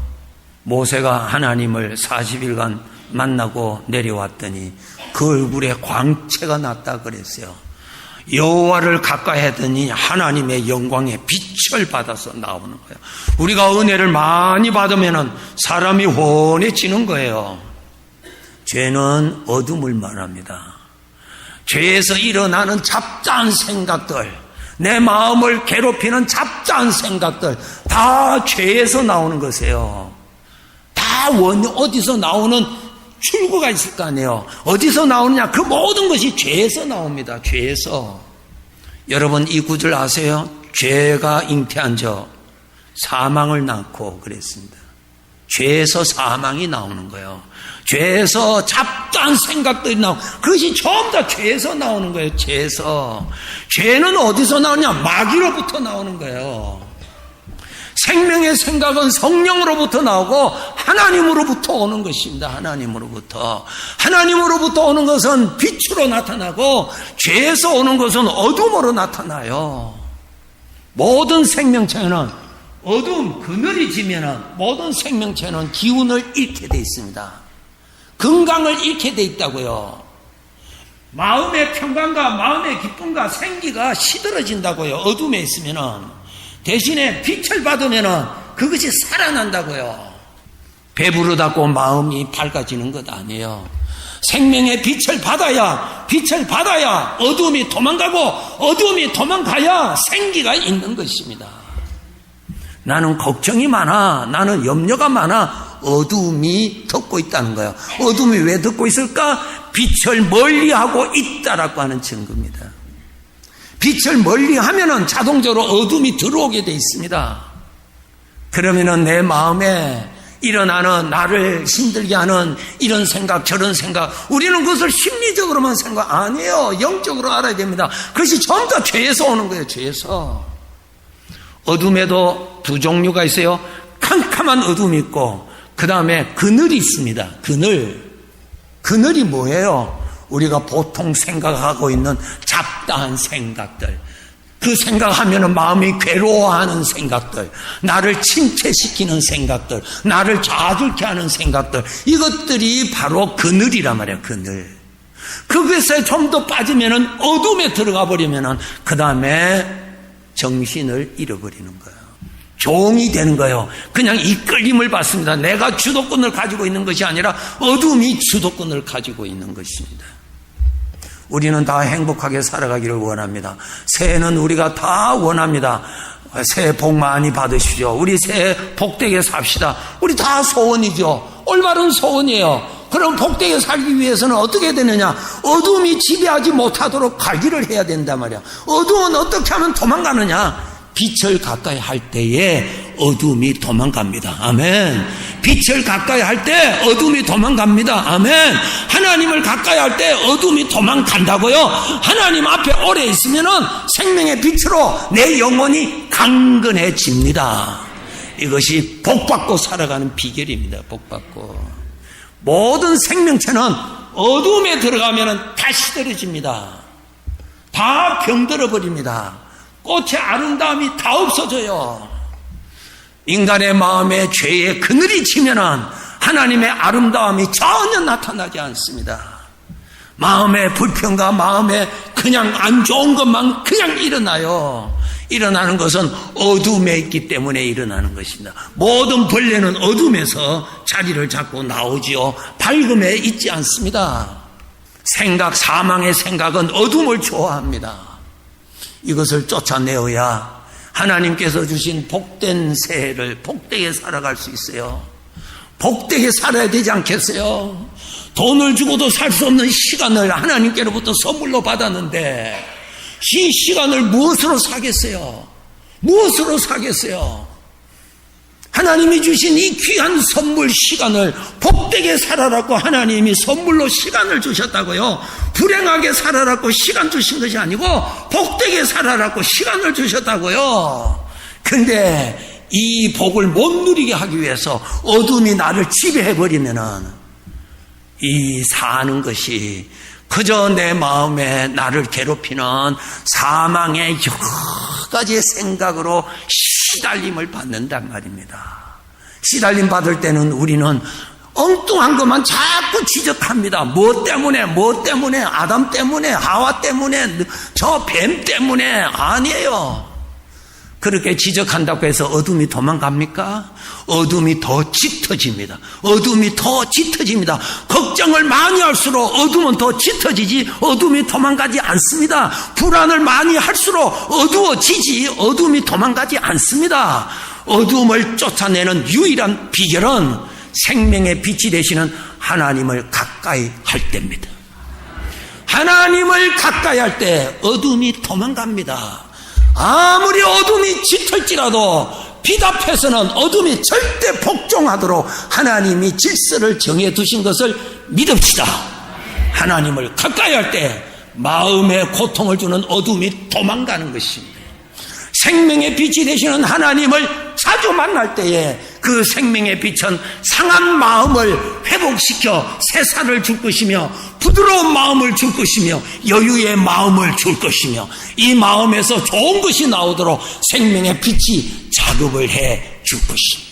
모세가 하나님을 40일간 만나고 내려왔더니 그 얼굴에 광채가 났다 그랬어요. 여호와를 가까이 하더니 하나님의 영광의 빛을 받아서 나오는 거예요. 우리가 은혜를 많이 받으면 사람이 훤해지는 거예요. 죄는 어둠을 말합니다. 죄에서 일어나는 잡다한 생각들, 내 마음을 괴롭히는 잡다한 생각들, 다 죄에서 나오는 것이에요. 다 어디서 나오는 출구가 있을 거 아니에요. 어디서 나오느냐? 그 모든 것이 죄에서 나옵니다. 죄에서. 여러분 이 구절 아세요? 죄가 잉태한 저 사망을 낳고 그랬습니다. 죄에서 사망이 나오는 거예요. 죄에서 잡다한 생각들이 나오고, 그것이 전부 다 죄에서 나오는 거예요. 죄에서. 죄는 어디서 나오냐? 마귀로부터 나오는 거예요. 생명의 생각은 성령으로부터 나오고 하나님으로부터 오는 것입니다. 하나님으로부터 오는 것은 빛으로 나타나고, 죄에서 오는 것은 어둠으로 나타나요. 모든 생명체는 어둠, 그늘이 지면은 모든 생명체는 기운을 잃게 돼 있습니다. 건강을 잃게 돼 있다고요. 마음의 평강과 마음의 기쁨과 생기가 시들어진다고요. 어둠에 있으면은. 대신에 빛을 받으면은 그것이 살아난다고요. 배부르다고 마음이 밝아지는 것 아니에요. 생명의 빛을 받아야 어둠이 도망가고, 어둠이 도망가야 생기가 있는 것입니다. 나는 걱정이 많아, 나는 염려가 많아, 어둠이 덮고 있다는 거예요. 어둠이 왜 덮고 있을까? 빛을 멀리하고 있다라고 하는 증거입니다. 빛을 멀리하면은 자동적으로 어둠이 들어오게 돼 있습니다. 그러면은 내 마음에 일어나는, 나를 힘들게 하는 이런 생각 저런 생각, 우리는 그것을 심리적으로만 생각 아니에요. 영적으로 알아야 됩니다. 그것이 전부 다 죄에서 오는 거예요. 죄에서. 어둠에도 두 종류가 있어요. 캄캄한 어둠이 있고, 그 다음에 그늘이 있습니다. 그늘이 뭐예요? 우리가 보통 생각하고 있는 잡다한 생각들, 그 생각하면 마음이 괴로워하는 생각들, 나를 침체시키는 생각들, 나를 좌절케 하는 생각들, 이것들이 바로 그늘이란 말이에요. 그늘. 그것에 좀 더 빠지면 어둠에 들어가 버리면 그 다음에 정신을 잃어버리는 거예요. 종이 되는 거예요. 그냥 이끌림을 받습니다. 내가 주도권을 가지고 있는 것이 아니라 어둠이 주도권을 가지고 있는 것입니다. 우리는 다 행복하게 살아가기를 원합니다. 새해는 우리가 다 원합니다. 새해 복 많이 받으십시오. 우리 새해 복되게 삽시다. 우리 다 소원이죠. 올바른 소원이에요. 그럼 복되게 살기 위해서는 어떻게 해야 되느냐? 어둠이 지배하지 못하도록 관리를 해야 된단 말이야. 어둠은 어떻게 하면 도망가느냐? 빛을 가까이 할 때에 어둠이 도망갑니다. 아멘. 빛을 가까이 할 때 어둠이 도망갑니다. 아멘. 하나님을 가까이 할 때 어둠이 도망간다고요. 하나님 앞에 오래 있으면은 생명의 빛으로 내 영혼이 강건해집니다. 이것이 복받고 살아가는 비결입니다. 복받고. 모든 생명체는 어둠에 들어가면은 다 시들어집니다. 다 병들어 버립니다. 꽃의 아름다움이 다 없어져요. 인간의 마음에 죄의 그늘이 치면은 하나님의 아름다움이 전혀 나타나지 않습니다. 마음의 불평과 마음에 그냥 안 좋은 것만 그냥 일어나요. 일어나는 것은 어둠에 있기 때문에 일어나는 것입니다. 모든 벌레는 어둠에서 자리를 잡고 나오지요. 밝음에 있지 않습니다. 사망의 생각은 어둠을 좋아합니다. 이것을 쫓아내어야 하나님께서 주신 복된 새해를 복되게 살아갈 수 있어요. 복되게 살아야 되지 않겠어요? 돈을 주고도 살 수 없는 시간을 하나님께로부터 선물로 받았는데 이 시간을 무엇으로 사겠어요? 무엇으로 사겠어요? 하나님이 주신 이 귀한 선물 시간을 복되게 살아라고 하나님이 선물로 시간을 주셨다고요. 불행하게 살아라고 시간 주신 것이 아니고 복되게 살아라고 시간을 주셨다고요. 근데 이 복을 못 누리게 하기 위해서 어둠이 나를 지배해버리면은 이 사는 것이 그저 내 마음에 나를 괴롭히는 사망의 여러 가지의 생각으로 시달림을 받는단 말입니다. 시달림 받을 때는 우리는 엉뚱한 것만 자꾸 지적합니다. 뭐 때문에 아담 때문에 하와 때문에 저 뱀 때문에 아니에요. 그렇게 지적한다고 해서 어둠이 도망갑니까? 어둠이 더 짙어집니다. 어둠이 더 짙어집니다. 걱정을 많이 할수록 어둠은 더 짙어지지 어둠이 도망가지 않습니다. 불안을 많이 할수록 어두워지지 어둠이 도망가지 않습니다. 어둠을 쫓아내는 유일한 비결은 생명의 빛이 되시는 하나님을 가까이 할 때입니다. 하나님을 가까이 할 때 어둠이 도망갑니다. 아무리 어둠이 짙을지라도 빛 앞에서는 어둠이 절대 복종하도록 하나님이 질서를 정해 두신 것을 믿읍시다. 하나님을 가까이 할 때 마음에 고통을 주는 어둠이 도망가는 것입니다. 생명의 빛이 되시는 하나님을 자주 만날 때에 그 생명의 빛은 상한 마음을 회복시켜 새살을 줄 것이며 부드러운 마음을 줄 것이며 여유의 마음을 줄 것이며 이 마음에서 좋은 것이 나오도록 생명의 빛이 작업을 해 줄 것입니다.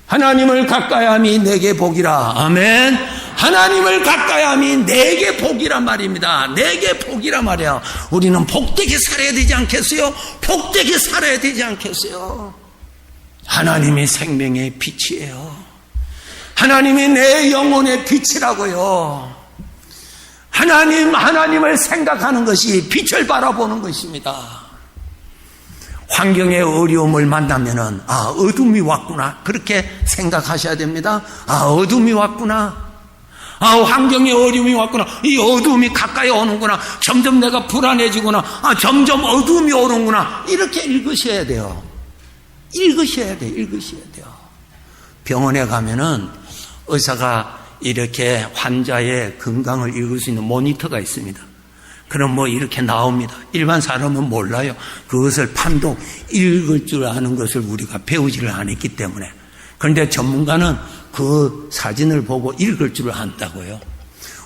하나님을 가까이함이 내게 복이라. 아멘. 하나님을 가까이함이 내게 복이라 말입니다. 내게 복이라 말이야. 우리는 복되게 살아야 되지 않겠어요? 복되게 살아야 되지 않겠어요? 하나님이 생명의 빛이에요. 하나님이 내 영혼의 빛이라고요. 하나님을 생각하는 것이 빛을 바라보는 것입니다. 환경의 어려움을 만나면은 어둠이 왔구나 그렇게 생각하셔야 됩니다. 어둠이 왔구나. 환경의 어려움이 왔구나. 이 어둠이 가까이 오는구나. 점점 내가 불안해지구나. 점점 어둠이 오는구나. 이렇게 읽으셔야 돼요. 읽으셔야 돼요. 병원에 가면은 의사가 이렇게 환자의 건강을 읽을 수 있는 모니터가 있습니다. 그럼 이렇게 나옵니다. 일반 사람은 몰라요. 그것을 판독, 읽을 줄 아는 것을 우리가 배우지를 않았기 때문에. 그런데 전문가는 그 사진을 보고 읽을 줄 안다고요.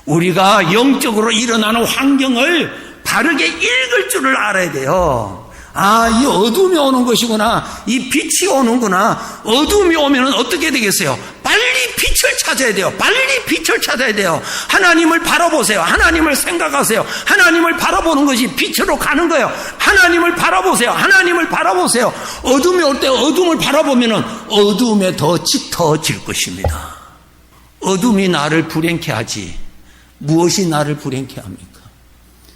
우리가 영적으로 일어나는 환경을 바르게 읽을 줄을 알아야 돼요. 이 어둠이 오는 것이구나. 이 빛이 오는구나. 어둠이 오면 어떻게 되겠어요? 빨리 빛을 찾아야 돼요. 빨리 빛을 찾아야 돼요. 하나님을 바라보세요. 하나님을 생각하세요. 하나님을 바라보는 것이 빛으로 가는 거예요. 하나님을 바라보세요. 하나님을 바라보세요. 어둠이 올 때 어둠을 바라보면 어둠에 더 짙어질 것입니다. 어둠이 나를 불행케 하지 무엇이 나를 불행케 합니까?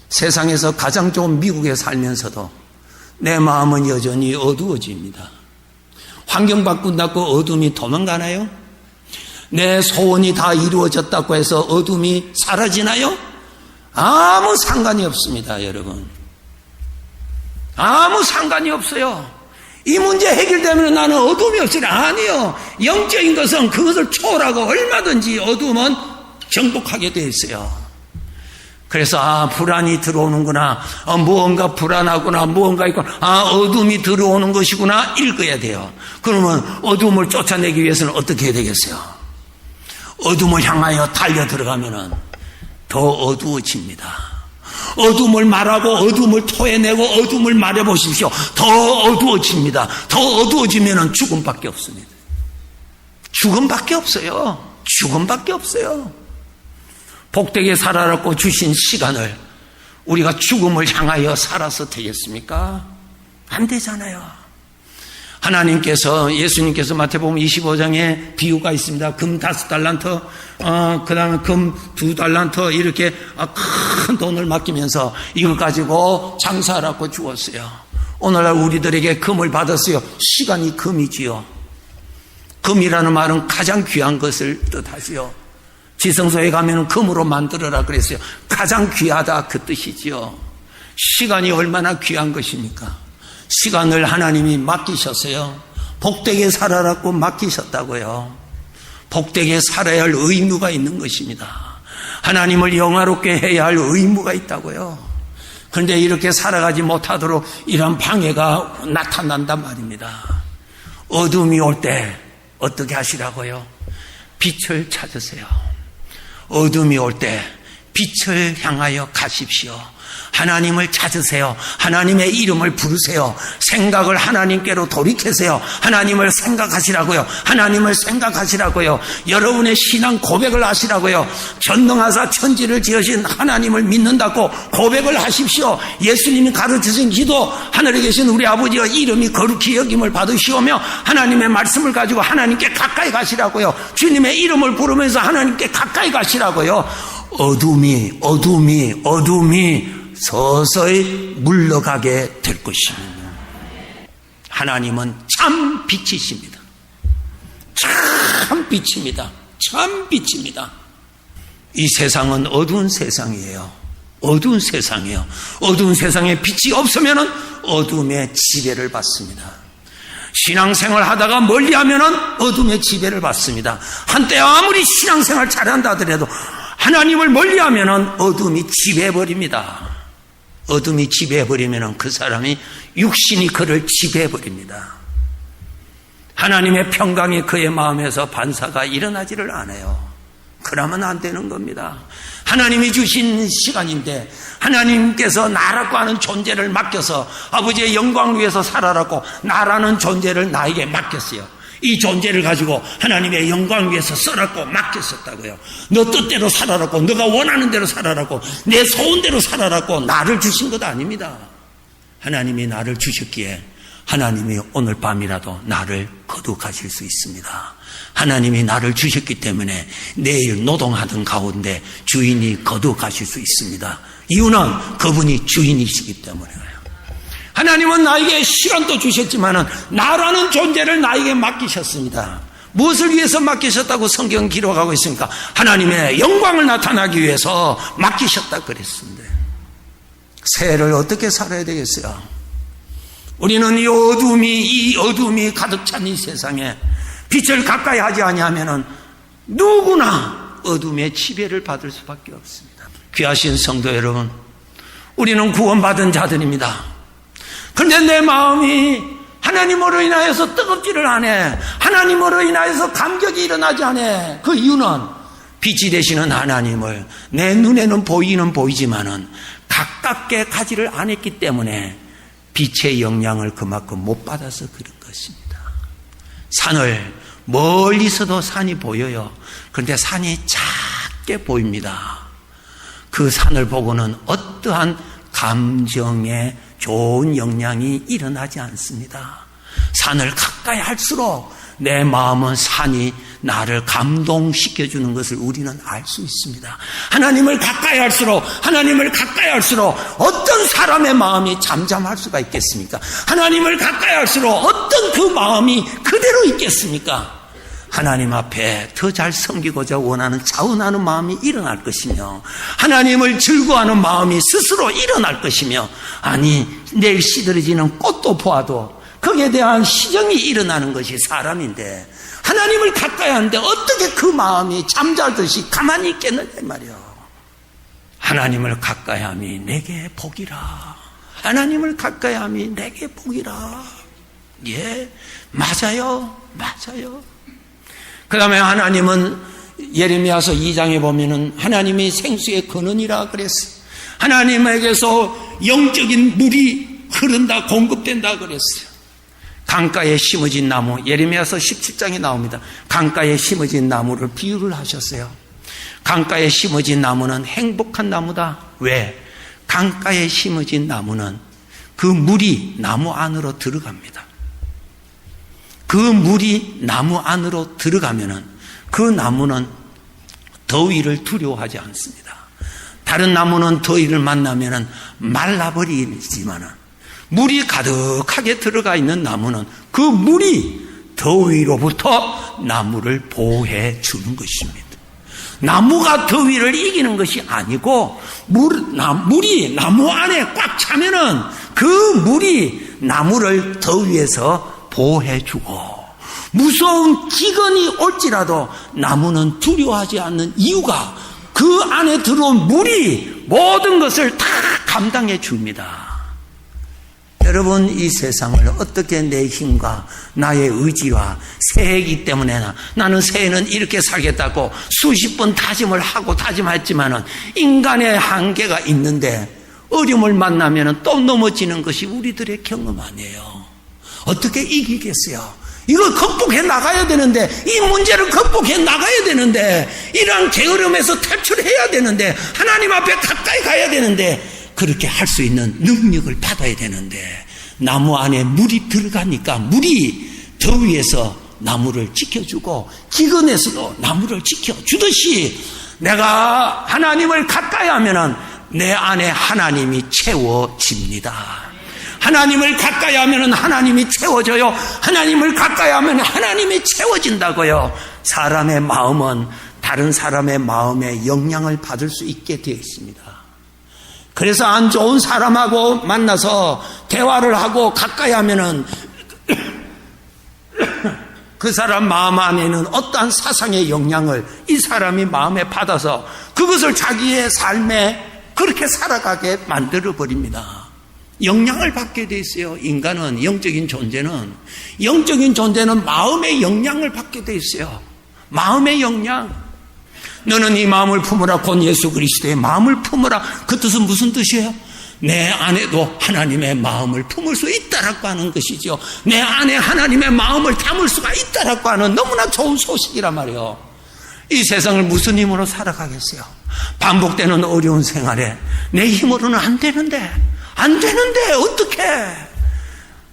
세상에서 가장 좋은 미국에 살면서도 내 마음은 여전히 어두워집니다. 환경 바꾼다고 어둠이 도망가나요? 내 소원이 다 이루어졌다고 해서 어둠이 사라지나요? 아무 상관이 없습니다, 여러분. 아무 상관이 없어요. 이 문제 해결되면 나는 어둠이 없으라. 아니요. 영적인 것은 그것을 초월하고 얼마든지 어둠은 정복하게 되어 있어요. 그래서 불안이 들어오는구나. 무언가 불안하구나. 무언가 있구나. 어둠이 들어오는 것이구나. 읽어야 돼요. 그러면 어둠을 쫓아내기 위해서는 어떻게 해야 되겠어요? 어둠을 향하여 달려 들어가면은 더 어두워집니다. 어둠을 말하고 어둠을 토해내고 어둠을 말해보십시오. 더 어두워집니다. 더 어두워지면은 죽음밖에 없습니다. 죽음밖에 없어요. 죽음밖에 없어요. 복되게 살아라고 주신 시간을 우리가 죽음을 향하여 살아서 되겠습니까? 안 되잖아요. 하나님께서 예수님께서 마태복음 25장에 비유가 있습니다. 금 5달란트, 그 다음에 금 2달란트 이렇게 큰 돈을 맡기면서 이거 가지고 장사하라고 주었어요. 오늘날 우리들에게 금을 받았어요. 시간이 금이지요. 금이라는 말은 가장 귀한 것을 뜻하지요. 지성소에 가면 금으로 만들어라 그랬어요. 가장 귀하다 그 뜻이지요. 시간이 얼마나 귀한 것입니까? 시간을 하나님이 맡기셨어요. 복되게 살아라고 맡기셨다고요. 복되게 살아야 할 의무가 있는 것입니다. 하나님을 영화롭게 해야 할 의무가 있다고요. 그런데 이렇게 살아가지 못하도록 이런 방해가 나타난단 말입니다. 어둠이 올 때 어떻게 하시라고요? 빛을 찾으세요. 어둠이 올 때 빛을 향하여 가십시오. 하나님을 찾으세요. 하나님의 이름을 부르세요. 생각을 하나님께로 돌이키세요. 하나님을 생각하시라고요. 하나님을 생각하시라고요. 여러분의 신앙 고백을 하시라고요. 전능하사 천지를 지으신 하나님을 믿는다고 고백을 하십시오. 예수님이 가르치신 기도, 하늘에 계신 우리 아버지의 이름이 거룩히 여김을 받으시오며 하나님의 말씀을 가지고 하나님께 가까이 가시라고요. 주님의 이름을 부르면서 하나님께 가까이 가시라고요. 어둠이 서서히 물러가게 될 것입니다. 하나님은 참 빛이십니다. 참 빛입니다. 참 빛입니다. 이 세상은 어두운 세상이에요. 어두운 세상이에요. 어두운 세상에 빛이 없으면 어둠의 지배를 받습니다. 신앙생활 하다가 멀리하면 어둠의 지배를 받습니다. 한때 아무리 신앙생활 잘한다 하더라도 하나님을 멀리하면 어둠이 지배해버립니다. 어둠이 지배해버리면 그 사람이 육신이 그를 지배해버립니다. 하나님의 평강이 그의 마음에서 반사가 일어나지를 않아요. 그러면 안 되는 겁니다. 하나님이 주신 시간인데 하나님께서 나라고 하는 존재를 맡겨서 아버지의 영광을 위해서 살아라고 나라는 존재를 나에게 맡겼어요. 이 존재를 가지고 하나님의 영광을 위해서 써라고 맡겼었다고요. 너 뜻대로 살아라고, 너가 원하는 대로 살아라고, 내 소원대로 살아라고 나를 주신 것 아닙니다. 하나님이 나를 주셨기에 하나님이 오늘 밤이라도 나를 거두가실 수 있습니다. 하나님이 나를 주셨기 때문에 내일 노동하던 가운데 주인이 거두가실 수 있습니다. 이유는 그분이 주인이시기 때문에요. 하나님은 나에게 시간도 주셨지만 나라는 존재를 나에게 맡기셨습니다. 무엇을 위해서 맡기셨다고 성경은 기록하고 있습니까? 하나님의 영광을 나타나기 위해서 맡기셨다 그랬습니다. 새해를 어떻게 살아야 되겠어요? 우리는 이 어둠이 가득 찬 이 세상에 빛을 가까이 하지 아니하면 누구나 어둠의 지배를 받을 수밖에 없습니다. 귀하신 성도 여러분, 우리는 구원받은 자들입니다. 그런데 내 마음이 하나님으로 인하여서 뜨겁지를 않아. 하나님으로 인하여서 감격이 일어나지 않아. 그 이유는 빛이 되시는 하나님을 내 눈에는 보이지만은 가깝게 가지를 않았기 때문에 빛의 영향을 그만큼 못 받아서 그런 것입니다. 산을 멀리서도 산이 보여요. 그런데 산이 작게 보입니다. 그 산을 보고는 어떠한 감정에 좋은 영향이 일어나지 않습니다. 산을 가까이 할수록 내 마음은 산이 나를 감동시켜주는 것을 우리는 알 수 있습니다. 하나님을 가까이 할수록 어떤 사람의 마음이 잠잠할 수가 있겠습니까? 하나님을 가까이 할수록 어떤 그 마음이 그대로 있겠습니까? 하나님 앞에 더 잘 섬기고자 원하는 자원하는 마음이 일어날 것이며 하나님을 즐거워하는 마음이 스스로 일어날 것이며 아니 내일 시들어지는 꽃도 보아도 거기에 대한 시정이 일어나는 것이 사람인데 하나님을 가까이 하는데 어떻게 그 마음이 잠자듯이 가만히 있겠느냐 말이요. 하나님을 가까이 함이 내게 복이라. 하나님을 가까이 함이 내게 복이라. 예, 맞아요. 그 다음에 하나님은 예레미야서 2장에 보면은 하나님이 생수의 근원이라 그랬어요. 하나님에게서 영적인 물이 흐른다, 공급된다 그랬어요. 강가에 심어진 나무, 예레미야서 17장에 나옵니다. 강가에 심어진 나무를 비유를 하셨어요. 강가에 심어진 나무는 행복한 나무다. 왜? 강가에 심어진 나무는 그 물이 나무 안으로 들어갑니다. 그 물이 나무 안으로 들어가면은 그 나무는 더위를 두려워하지 않습니다. 다른 나무는 더위를 만나면은 말라버리지만은 물이 가득하게 들어가 있는 나무는 그 물이 더위로부터 나무를 보호해 주는 것입니다. 나무가 더위를 이기는 것이 아니고 물이 나무 안에 꽉 차면은 그 물이 나무를 더위에서 보호해 주고 무서운 기근이 올지라도 나무는 두려워하지 않는 이유가 그 안에 들어온 물이 모든 것을 다 감당해 줍니다. 여러분, 이 세상을 어떻게 내 힘과 나의 의지와 새해이기 때문에 나는 새해는 이렇게 살겠다고 수십 번 다짐했지만은 인간의 한계가 있는데 어려움을 만나면 또 넘어지는 것이 우리들의 경험 아니에요. 어떻게 이기겠어요? 이걸 극복해 나가야 되는데, 이 문제를 극복해 나가야 되는데, 이러한 게으름에서 탈출해야 되는데, 하나님 앞에 가까이 가야 되는데, 그렇게 할 수 있는 능력을 받아야 되는데, 나무 안에 물이 들어가니까 물이 더위에서 나무를 지켜주고 기근에서도 나무를 지켜주듯이 내가 하나님을 가까이 하면은 내 안에 하나님이 채워집니다. 하나님을 가까이 하면은 하나님이 채워져요. 하나님을 가까이 하면 하나님이 채워진다고요. 사람의 마음은 다른 사람의 마음에 영향을 받을 수 있게 되어 있습니다. 그래서 안 좋은 사람하고 만나서 대화를 하고 가까이 하면은 그 사람 마음 안에는 어떠한 사상의 영향을 이 사람이 마음에 받아서 그것을 자기의 삶에 그렇게 살아가게 만들어 버립니다. 영향을 받게 돼 있어요. 인간은, 영적인 존재는 마음의 영향을 받게 돼 있어요. 마음의 영향. 너는 이 마음을 품으라. 곧 예수 그리스도의 마음을 품으라. 그 뜻은 무슨 뜻이에요? 내 안에도 하나님의 마음을 품을 수 있다라고 하는 것이죠. 내 안에 하나님의 마음을 담을 수가 있다라고 하는 너무나 좋은 소식이란 말이에요. 이 세상을 무슨 힘으로 살아가겠어요? 반복되는 어려운 생활에 내 힘으로는 안 되는데 어떻게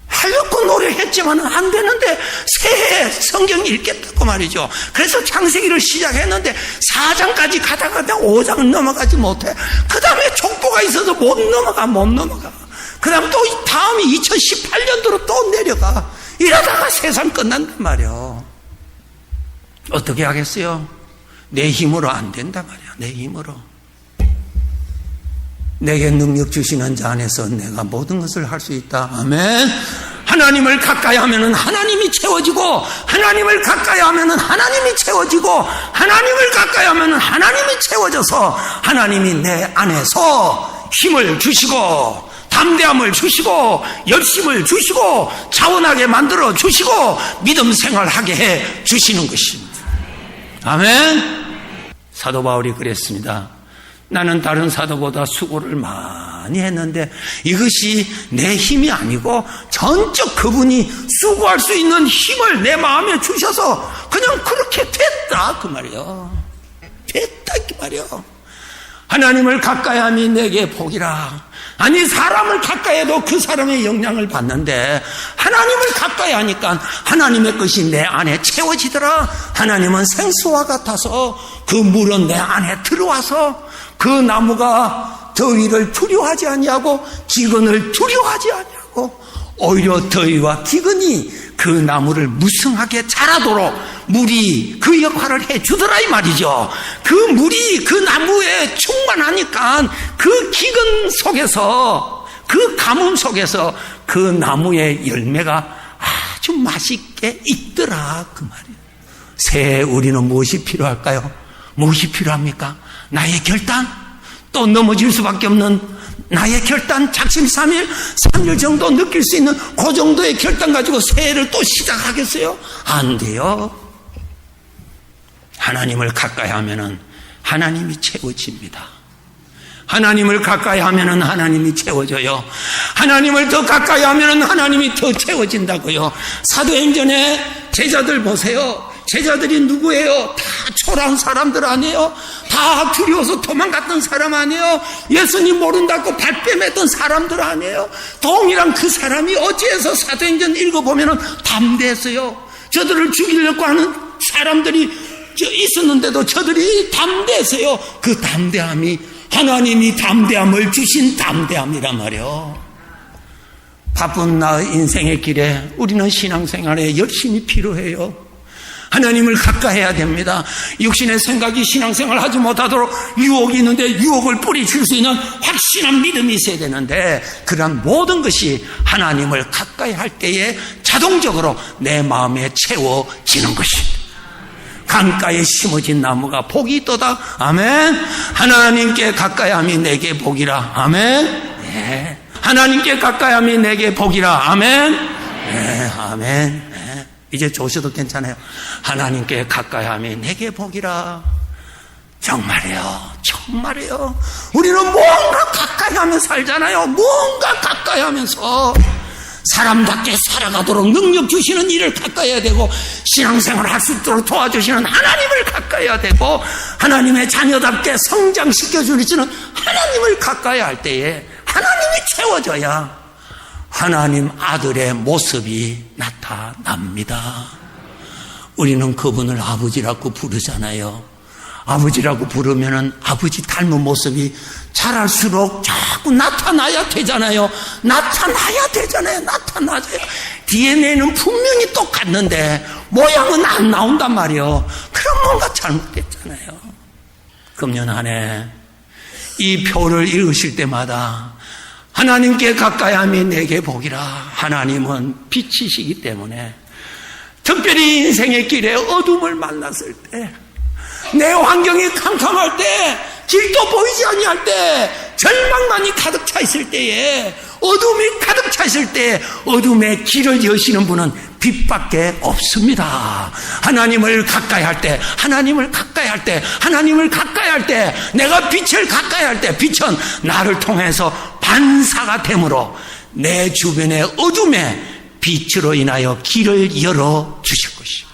하려고 노력했지만 안 되는데 새해 성경 읽겠다고 말이죠. 그래서 창세기를 시작했는데 4장까지 가다가 5장을 넘어가지 못해. 그 다음에 족보가 있어서 못 넘어가. 그 다음 또 다음이 2018년도로 또 내려가. 이러다가 세상 끝난단 말이에요. 어떻게 하겠어요? 내 힘으로 안 된단 말이야. 내 힘으로. 내게 능력 주시는 자 안에서 내가 모든 것을 할 수 있다. 아멘. 하나님을 가까이 하면은 하나님이 채워지고, 하나님을 가까이 하면은 하나님이 채워지고, 하나님을 가까이 하면은 하나님이 채워져서 하나님이 내 안에서 힘을 주시고, 담대함을 주시고, 열심을 주시고, 차분하게 만들어 주시고, 믿음 생활하게 해 주시는 것입니다. 아멘. 사도 바울이 그랬습니다. 나는 다른 사도보다 수고를 많이 했는데 이것이 내 힘이 아니고 전적 그분이 수고할 수 있는 힘을 내 마음에 주셔서 그냥 그렇게 됐다 그 말이에요. 됐다 그 말이에요. 하나님을 가까이함이 내게 복이라. 아니 사람을 가까이해도 그 사람의 영향을 받는데 하나님을 가까이 하니까 하나님의 것이 내 안에 채워지더라. 하나님은 생수와 같아서 그 물은 내 안에 들어와서 그 나무가 더위를 두려워하지 아니하고 기근을 두려워하지 아니하고 오히려 더위와 기근이 그 나무를 무성하게 자라도록 물이 그 역할을 해주더라 이 말이죠. 그 물이 그 나무에 충만하니까 그 기근 속에서 그 가뭄 속에서 그 나무의 열매가 아주 맛있게 익더라 그 말이에요. 새해 우리는 무엇이 필요할까요? 무엇이 필요합니까? 나의 결단, 또 넘어질 수밖에 없는 나의 결단, 작심삼일, 3일 정도 느낄 수 있는 그 정도의 결단 가지고 새해를 또 시작하겠어요? 안 돼요. 하나님을 가까이 하면은 하나님이 채워집니다. 하나님을 가까이 하면은 하나님이 채워져요. 하나님을 더 가까이 하면은 하나님이 더 채워진다고요. 사도행전에 제자들 보세요. 제자들이 누구예요? 다 초라한 사람들 아니에요? 다 두려워서 도망갔던 사람 아니에요? 예수님 모른다고 발뺌했던 사람들 아니에요? 동일한 그 사람이 어찌해서 사도행전 읽어보면 담대했어요. 저들을 죽이려고 하는 사람들이 있었는데도 저들이 담대했어요. 그 담대함이 하나님이 담대함을 주신 담대함이란 말이에요. 바쁜 나 인생의 길에 우리는 신앙생활에 열심히 필요해요. 하나님을 가까이해야 됩니다. 육신의 생각이 신앙생활을 하지 못하도록 유혹이 있는데 유혹을 뿌리칠 수 있는 확실한 믿음이 있어야 되는데 그런 모든 것이 하나님을 가까이 할 때에 자동적으로 내 마음에 채워지는 것입니다. 강가에 심어진 나무가 복이 있도다. 아멘. 하나님께 가까이함이 내게 복이라. 아멘. 네. 하나님께 가까이함이 내게 복이라. 아멘. 네. 아멘. 이제 조셔도 괜찮아요. 하나님께 가까이함이 내게 복이라. 정말이에요. 우리는 뭔가 가까이하며 살잖아요. 뭔가 가까이하면서 사람답게 살아가도록 능력 주시는 일을 가까이해야 되고 신앙생활을 할 수 있도록 도와주시는 하나님을 가까이해야 되고 하나님의 자녀답게 성장시켜주시는 하나님을 가까이 할 때에 하나님이 채워져야 하나님 아들의 모습이 나타납니다. 우리는 그분을 아버지라고 부르잖아요. 아버지라고 부르면은 아버지 닮은 모습이 자랄수록 자꾸 나타나야 되잖아요. 나타나야 DNA는 분명히 똑같는데 모양은 안 나온단 말이에요. 그럼 뭔가 잘못됐잖아요. 금년 한 해 이 표를 읽으실 때마다 하나님께 가까이 함이 내게 복이라. 하나님은 빛이시기 때문에 특별히 인생의 길에 어둠을 만났을 때, 내 환경이 캄캄할 때, 길도 보이지 아니할 때, 절망만이 가득 차 있을 때에, 어둠이 가득 차 있을 때 어둠의 길을 여시는 분은 빛밖에 없습니다. 하나님을 가까이 할 때, 내가 빛을 가까이 할 때 빛은 나를 통해서 반사가 되므로 내 주변의 어둠에 빛으로 인하여 길을 열어 주실 것입니다.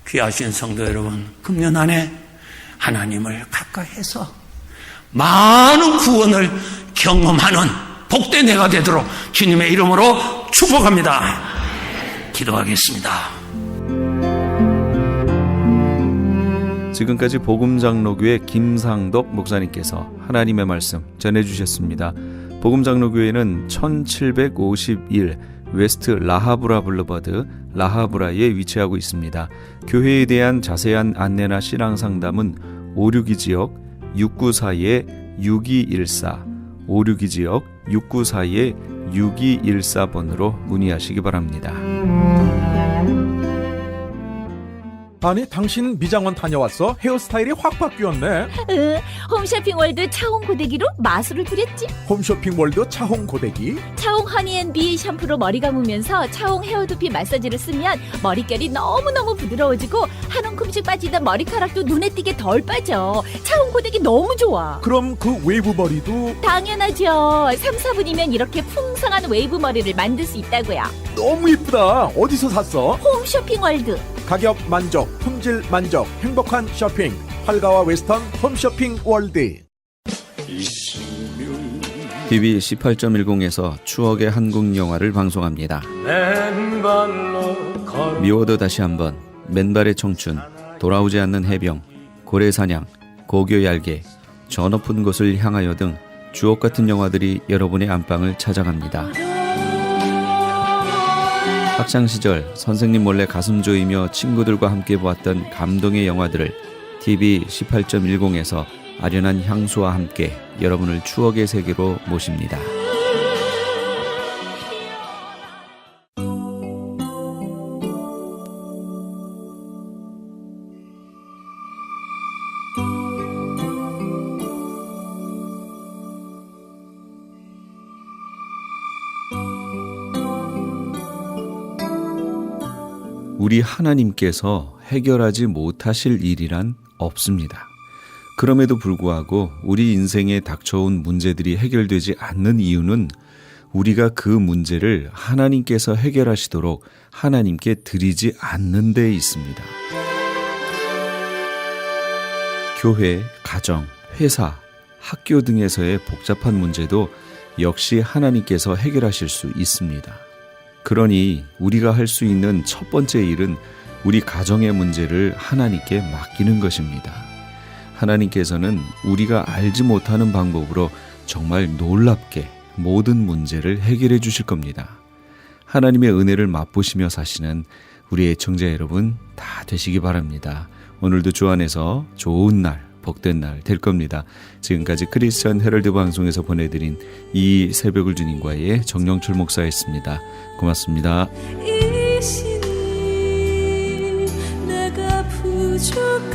귀하신 성도 여러분, 금년 한 해 하나님을 가까이 해서 많은 구원을 경험하는 복된 해가 되도록 주님의 이름으로 축복합니다. 기도하겠습니다. 지금까지 복음장로교회 김상덕 목사님께서 하나님의 말씀 전해주셨습니다. 복음장로교회는 1751 웨스트 라하브라 블루버드 라하브라에 위치하고 있습니다. 교회에 대한 자세한 안내나 신앙상담은 562지역 694-6214 562지역 694-6214번으로 문의하시기 바랍니다. 아니 당신 미장원 다녀왔어? 헤어스타일이 확 바뀌었네. 홈쇼핑월드 차홍 고데기로 마술을 부렸지. 홈쇼핑월드 차홍 고데기, 차홍 허니앤비 샴푸로 머리 감으면서 차홍 헤어두피 마사지를 쓰면 머릿결이 너무너무 부드러워지고 한 움큼씩 빠지던 머리카락도 눈에 띄게 덜 빠져. 차홍 고데기 너무 좋아. 그럼 그 웨이브 머리도? 당연하죠. 3, 4분이면 이렇게 풍성한 웨이브 머리를 만들 수 있다고요. 너무 이쁘다. 어디서 샀어? 홈쇼핑월드. 가격 만족, 품질 만족, 행복한 쇼핑. 활가와 웨스턴 홈쇼핑 월드. TV 18.10에서 추억의 한국 영화를 방송합니다. 미워도 다시 한번, 맨발의 청춘, 돌아오지 않는 해병, 고래사냥, 고교 얄개, 저 높은 곳을 향하여 등 주옥 같은 영화들이 여러분의 안방을 찾아갑니다. 학창시절 선생님 몰래 가슴 조이며 친구들과 함께 보았던 감동의 영화들을 TV 18.10에서 아련한 향수와 함께 여러분을 추억의 세계로 모십니다. 우리 하나님께서 해결하지 못하실 일이란 없습니다. 그럼에도 불구하고 우리 인생에 닥쳐온 문제들이 해결되지 않는 이유는 우리가 그 문제를 하나님께서 해결하시도록 하나님께 드리지 않는 데 있습니다. 교회, 가정, 회사, 학교 등에서의 복잡한 문제도 역시 하나님께서 해결하실 수 있습니다. 그러니 우리가 할 수 있는 첫 번째 일은 우리 가정의 문제를 하나님께 맡기는 것입니다. 하나님께서는 우리가 알지 못하는 방법으로 정말 놀랍게 모든 문제를 해결해 주실 겁니다. 하나님의 은혜를 맛보시며 사시는 우리 애청자 여러분 다 되시기 바랍니다. 오늘도 주 안에서 좋은 날, 복된 날 될 겁니다. 지금까지 크리스천 헤럴드 방송에서 보내드린 이 새벽을 주님과의 정영철 목사였습니다. 고맙습니다. 이 시니 내가 부족한